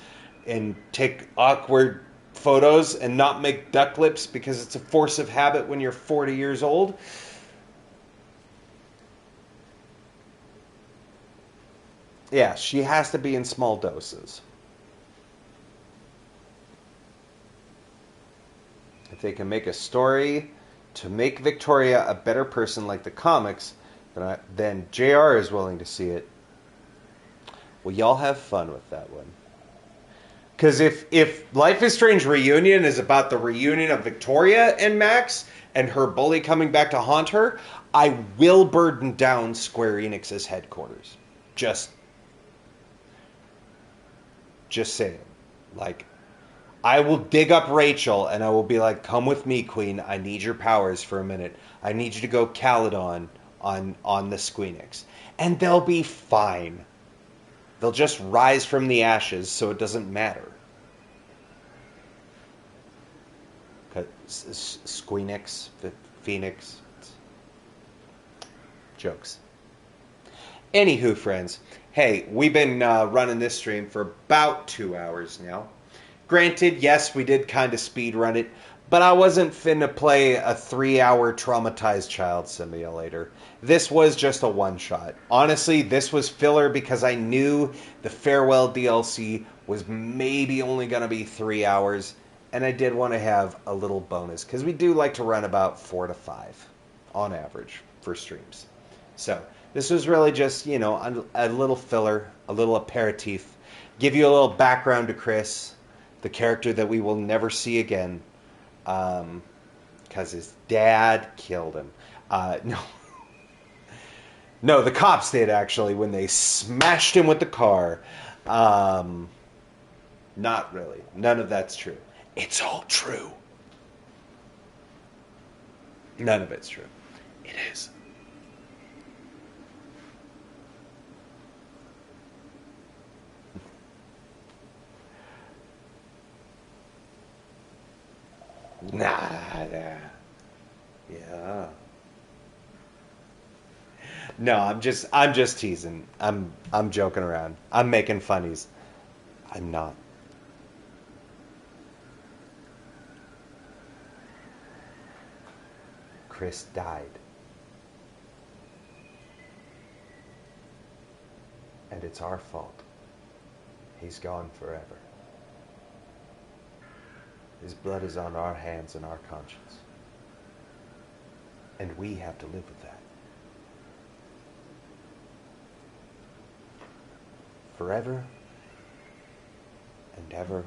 and take awkward photos and not make duck lips because it's a force of habit when you're 40 years old. Yeah, she has to be in small doses. If they can make a story to make Victoria a better person like the comics, then JR is willing to see it. Well, y'all have fun with that one. Because if Life is Strange Reunion is about the reunion of Victoria and Max and her bully coming back to haunt her, I will burden down Square Enix's headquarters. Just saying. Like, I will dig up Rachel and I will be like, come with me, Queen. I need your powers for a minute. I need you to go Caledon on the Squeenix. And they'll be fine. They'll just rise from the ashes so it doesn't matter. Squeenix, Phoenix. Jokes. Anywho, friends, hey, we've been running this stream for about 2 hours now. Granted, yes, we did kind of speed run it, but I wasn't finna play a 3-hour traumatized child simulator. This was just a one-shot. Honestly, this was filler because I knew the Farewell DLC was maybe only going to be 3 hours, and I did want to have a little bonus, because we do like to run about 4 to 5 on average for streams. So, this was really just, you know, a little filler, a little aperitif, give you a little background to Chris, the character that we will never see again, because his dad killed him. No, the cops did, actually, when they smashed him with the car. Not really. None of that's true. It's all true. None of it's true. It is. Nah. Yeah. No, I'm just teasing. I'm joking around. I'm making funnies. I'm not. Chris died. And it's our fault. He's gone forever. His blood is on our hands and our conscience. And we have to live with that. Forever and ever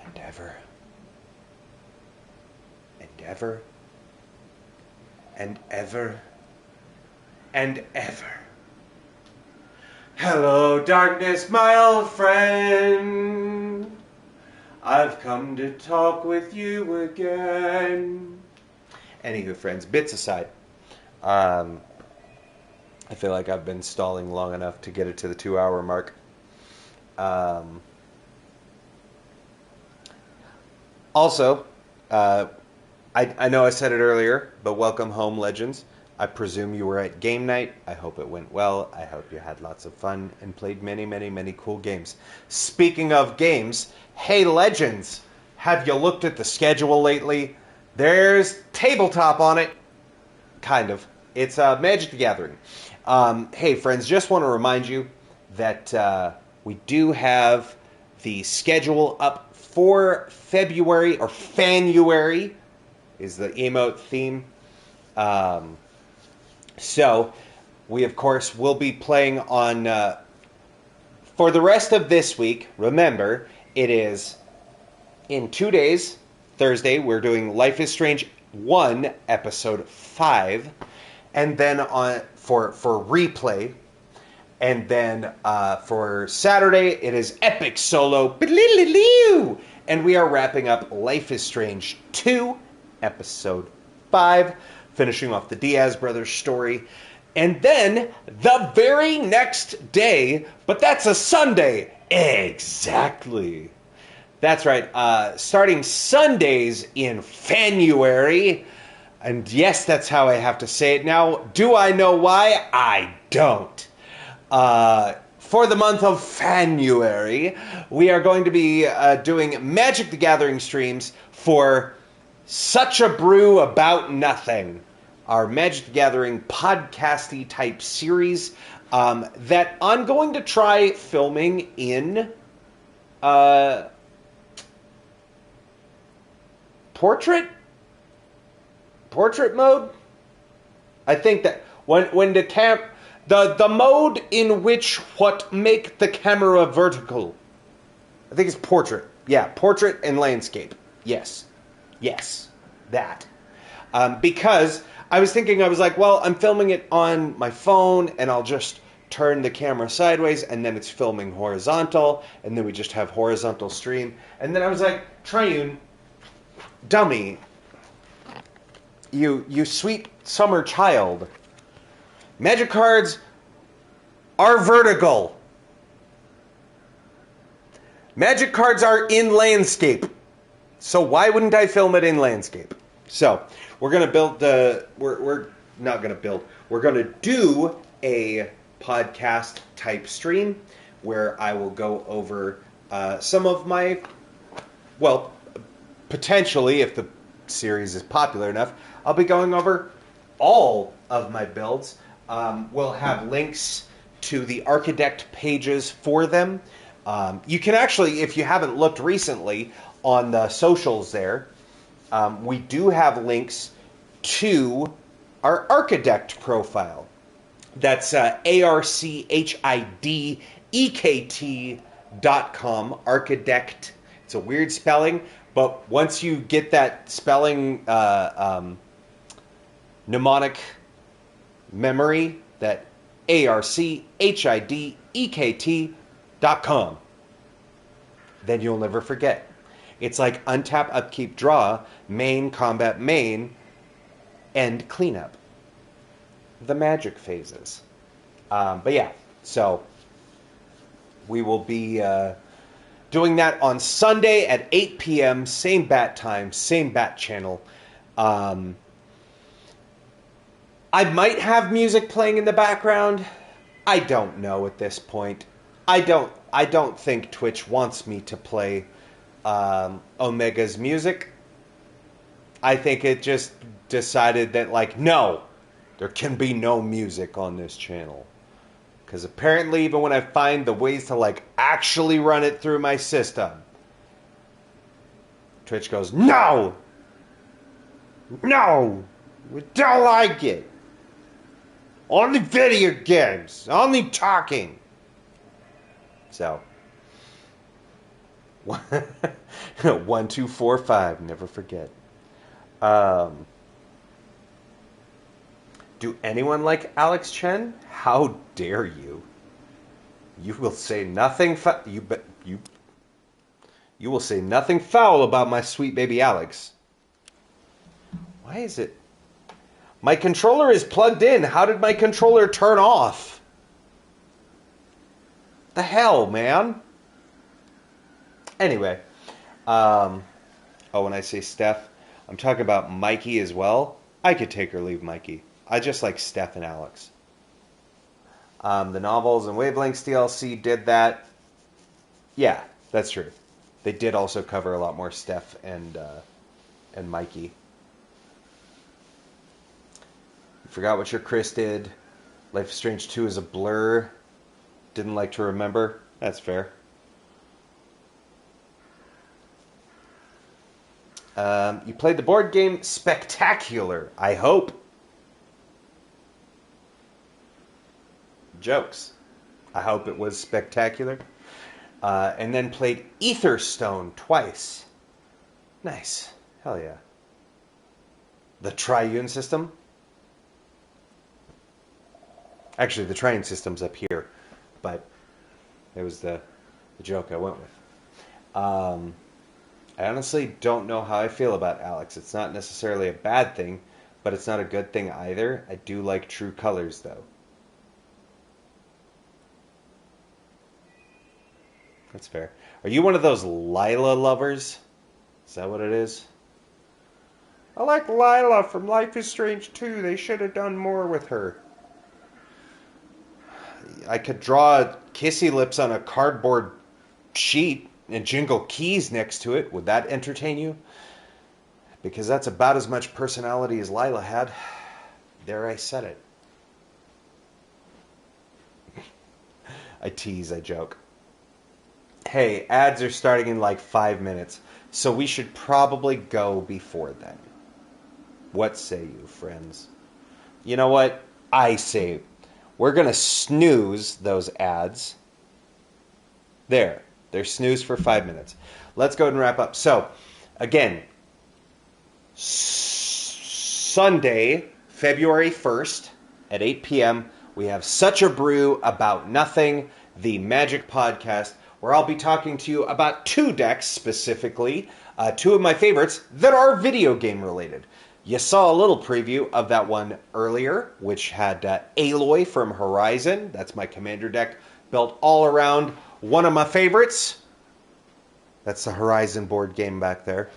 and ever and ever and ever and ever. Hello, darkness, my old friend. I've come to talk with you again. Anywho, friends, bits aside, I feel like I've been stalling long enough to get it to the 2-hour mark. Also, I know I said it earlier, but welcome home, Legends. I presume you were at game night. I hope it went well. I hope you had lots of fun and played many, many, many cool games. Speaking of games, hey, Legends, have you looked at the schedule lately? There's tabletop on it. Kind of. It's Magic the Gathering. Hey, friends, just want to remind you that we do have the schedule up for February, or Fanuary is the emote theme. So, we, of course, will be playing on, for the rest of this week. Remember, it is in 2 days. Thursday, we're doing Life is Strange 1, Episode 5. And then for replay. And then for Saturday, it is Epic Solo. And we are wrapping up Life is Strange 2, Episode 5. Finishing off the Diaz brothers story. And then the very next day, but that's a Sunday. Exactly. That's right. Starting Sundays in Fanuary. And yes, that's how I have to say it now. Do I know why? I don't. For the month of Fanuary, we are going to be doing Magic the Gathering streams for Such a Brew About Nothing, our Magic the Gathering podcasty type series that I'm going to try filming in portrait mode. I think that when the mode in which what make the camera vertical. I think it's portrait. Yeah, portrait and landscape. Yes, that. Because I was thinking, I was like, well, I'm filming it on my phone, and I'll just turn the camera sideways, and then it's filming horizontal, and then we just have horizontal stream. And then I was like, Triune, dummy, you sweet summer child. Magic cards are vertical. Magic cards are in landscape. So why wouldn't I film it in landscape? So we're going to build we're not going to build. We're going to do a podcast type stream where I will go over some of my, well, potentially, if the series is popular enough, I'll be going over all of my builds. We'll have links to the Architect pages for them. You can actually, if you haven't looked recently on the socials there, we do have links to our Architect profile. That's ARCHIDEKT.com, Architect. It's a weird spelling, but once you get that spelling mnemonic memory, that ARCHIDEKT.com, then you'll never forget. It's like untap, upkeep, draw, main, combat, main, and cleanup. The magic phases. But yeah, so we will be doing that on Sunday at 8 p.m., same bat time, same bat channel. I might have music playing in the background. I don't know at this point. I don't think Twitch wants me to play Omega's music. I think it just decided that, like, no, there can be no music on this channel. Because apparently even when I find the ways to, like, actually run it through my system, Twitch goes, no! No! We don't like it! Only video games! Only talking! So, 1245, never forget. Do anyone like Alex Chen? How dare you? You will say nothing you will say nothing foul about my sweet baby Alex. Why is it? My controller is plugged in. How did my controller turn off? The hell, man? Anyway, when I say Steph, I'm talking about Mikey as well. I could take or leave Mikey. I just like Steph and Alex. The novels and Wavelengths DLC did that. Yeah, that's true. They did also cover a lot more Steph and Mikey. You forgot what your Chris did. Life is Strange 2 is a blur. Didn't like to remember. That's fair. You played the board game Spectacular, I hope. Jokes. I hope it was spectacular. And then played Etherstone twice. Nice. Hell yeah. The Triune System. Actually, the Triune System's up here. But it was the joke I went with. I honestly don't know how I feel about Alex. It's not necessarily a bad thing, but it's not a good thing either. I do like True Colors, though. That's fair. Are you one of those Lila lovers? Is that what it is? I like Lila from Life is Strange 2. They should have done more with her. I could draw kissy lips on a cardboard sheet and jingle keys next to it. Would that entertain you? Because that's about as much personality as Lila had. There, I said it. I tease, I joke. Hey, ads are starting in like 5 minutes, so we should probably go before then. What say you, friends? You know what? I say we're going to snooze those ads. There. They're snooze for 5 minutes. Let's go ahead and wrap up. So, again, Sunday, February 1st at 8 p.m., we have Such a Brew About Nothing, the Magic podcast, where I'll be talking to you about 2 decks specifically, 2 of my favorites that are video game related. You saw a little preview of that one earlier, which had Aloy from Horizon. That's my commander deck, built all around one of my favorites. That's the Horizon board game back there.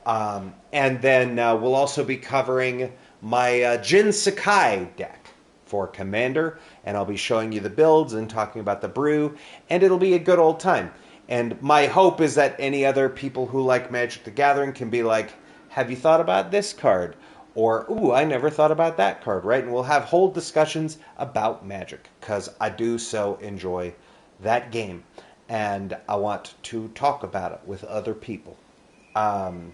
And then we'll also be covering my Jin Sakai deck for Commander, and I'll be showing you the builds and talking about the brew, and it'll be a good old time. And my hope is that any other people who like Magic the Gathering can be like, have you thought about this card? Or, ooh, I never thought about that card, right? And we'll have whole discussions about Magic, because I do so enjoy that game, and I want to talk about it with other people. And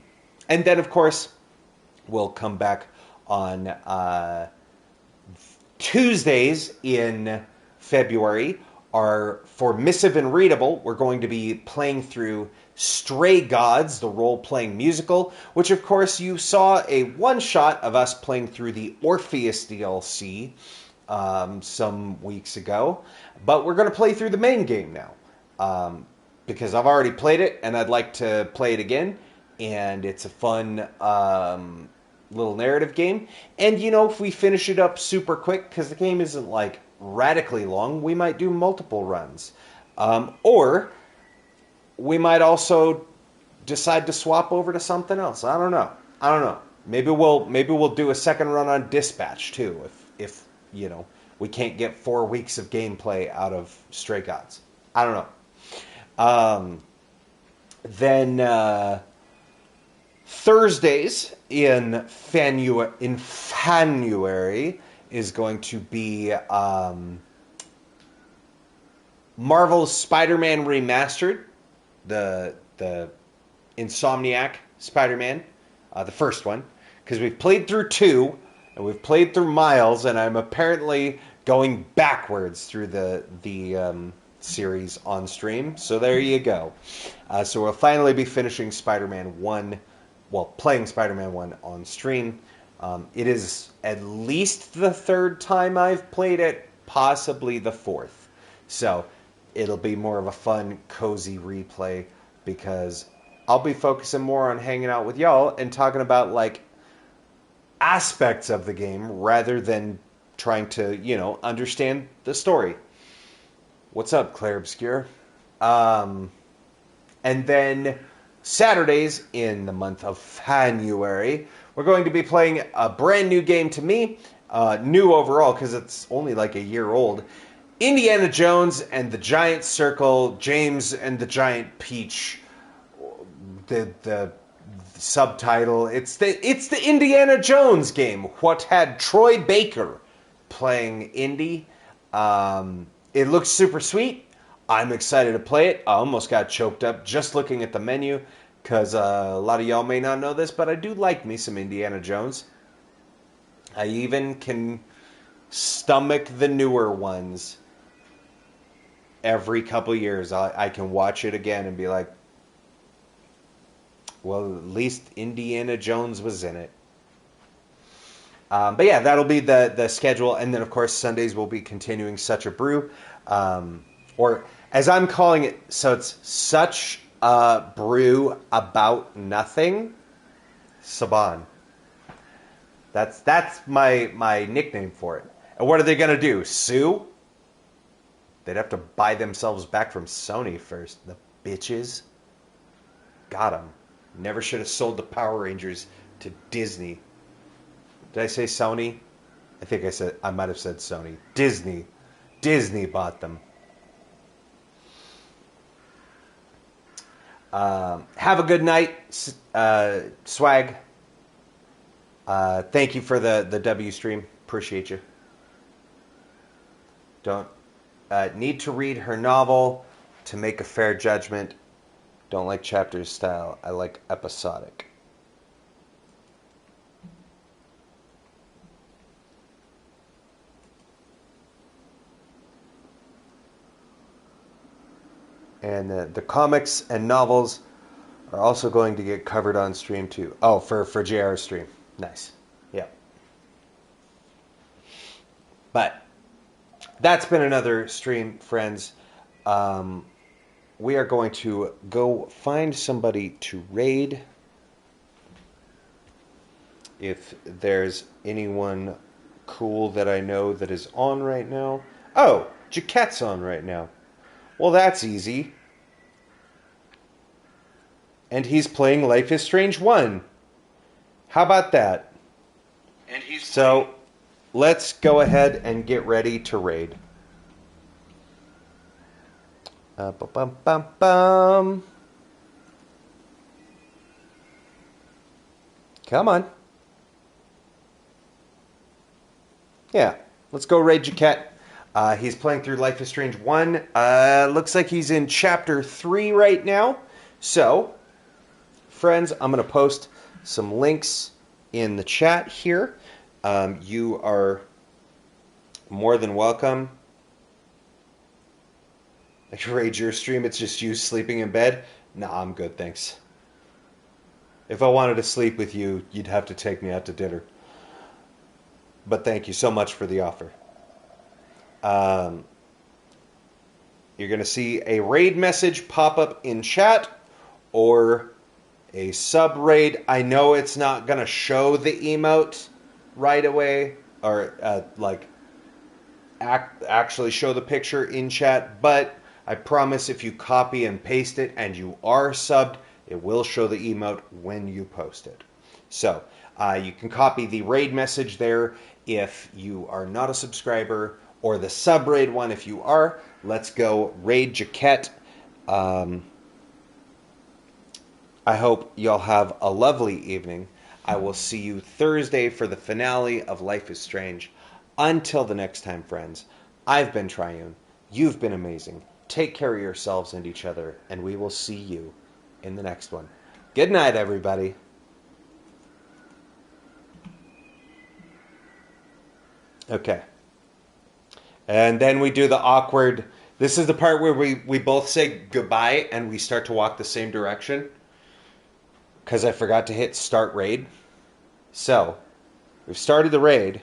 then, of course, we'll come back on Tuesdays in February are for Missive and Readable. We're going to be playing through Stray Gods, the role-playing musical, which, of course, you saw a one-shot of us playing through the Orpheus DLC some weeks ago. But we're going to play through the main game now, because I've already played it, and I'd like to play it again. And it's a fun little narrative game. And, you know, if we finish it up super quick, because the game isn't, like, radically long, we might do multiple runs. Or we might also decide to swap over to something else. I don't know. Maybe we'll do a second run on Dispatch, too, if you know, we can't get 4 weeks of gameplay out of Stray Gods. I don't know. Then Thursdays in January is going to be Marvel's Spider-Man Remastered, the Insomniac Spider-Man, the first one, because we've played through 2, and we've played through Miles, and I'm apparently going backwards through the series on stream. So there you go. So we'll finally be finishing Spider-Man 1, playing Spider-Man 1 on stream. It is at least the 3rd time I've played it, possibly the 4th. So it'll be more of a fun, cozy replay, because I'll be focusing more on hanging out with y'all and talking about, like, aspects of the game rather than trying to, you know, understand the story. What's up, Claire Obscure? And then Saturdays in the month of January, we're going to be playing a brand new game to me, new overall because it's only like a year old. Indiana Jones and the Giant Circle, James and the Giant Peach. The subtitle, it's the Indiana Jones game. What had Troy Baker playing Indy. It looks super sweet. I'm excited to play it. I almost got choked up just looking at the menu, because a lot of y'all may not know this, but I do like me some Indiana Jones. I even can stomach the newer ones. Every couple years, I can watch it again and be like, well, at least Indiana Jones was in it. But yeah, that'll be the schedule. And then, of course, Sundays will be continuing Such a Brew. Or, as I'm calling it, so it's Such a Brew About Nothing. Saban. That's my nickname for it. And what are they going to do? Sue? They'd have to buy themselves back from Sony first. The bitches. Got them. Never should have sold the Power Rangers to Disney. Did I say Sony? I might have said Sony. Disney. Disney bought them. Have a good night, Swag. Thank you for the W stream. Appreciate you. Don't need to read her novel to make a fair judgment. Don't like chapters style. I like episodic. And the comics and novels are also going to get covered on stream too. Oh, for JR's stream. Nice. Yeah. But that's been another stream, friends. We are going to go find somebody to raid. If there's anyone cool that I know that is on right now. Oh, Jaquette's on right now. Well, that's easy. And he's playing Life is Strange 1. How about that? So, let's go ahead and get ready to raid. Bum. Come on. Yeah, let's go raid Jaquette. He's playing through Life is Strange 1. Looks like he's in Chapter 3 right now. So, friends, I'm going to post some links in the chat here. You are more than welcome. I can raid your stream. It's just you sleeping in bed. Nah, I'm good, thanks. If I wanted to sleep with you, you'd have to take me out to dinner. But thank you so much for the offer. You're going to see a raid message pop up in chat or a sub raid. I know it's not going to show the emote right away or actually show the picture in chat, but I promise if you copy and paste it and you are subbed, it will show the emote when you post it. So you can copy the raid message there if you are not a subscriber, or the sub raid one if you are. Let's go raid Jaquette. I hope y'all have a lovely evening. I will see you Thursday for the finale of Life is Strange. Until the next time, friends, I've been Triune. You've been amazing. Take care of yourselves and each other, and we will see you in the next one. Good night, everybody. Okay. And then we do the awkward... This is the part where we both say goodbye and we start to walk the same direction. Because I forgot to hit start raid. So, we've started the raid.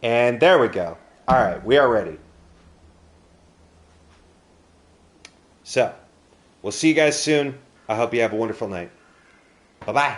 And there we go. Alright, we are ready. So, we'll see you guys soon. I hope you have a wonderful night. Bye-bye.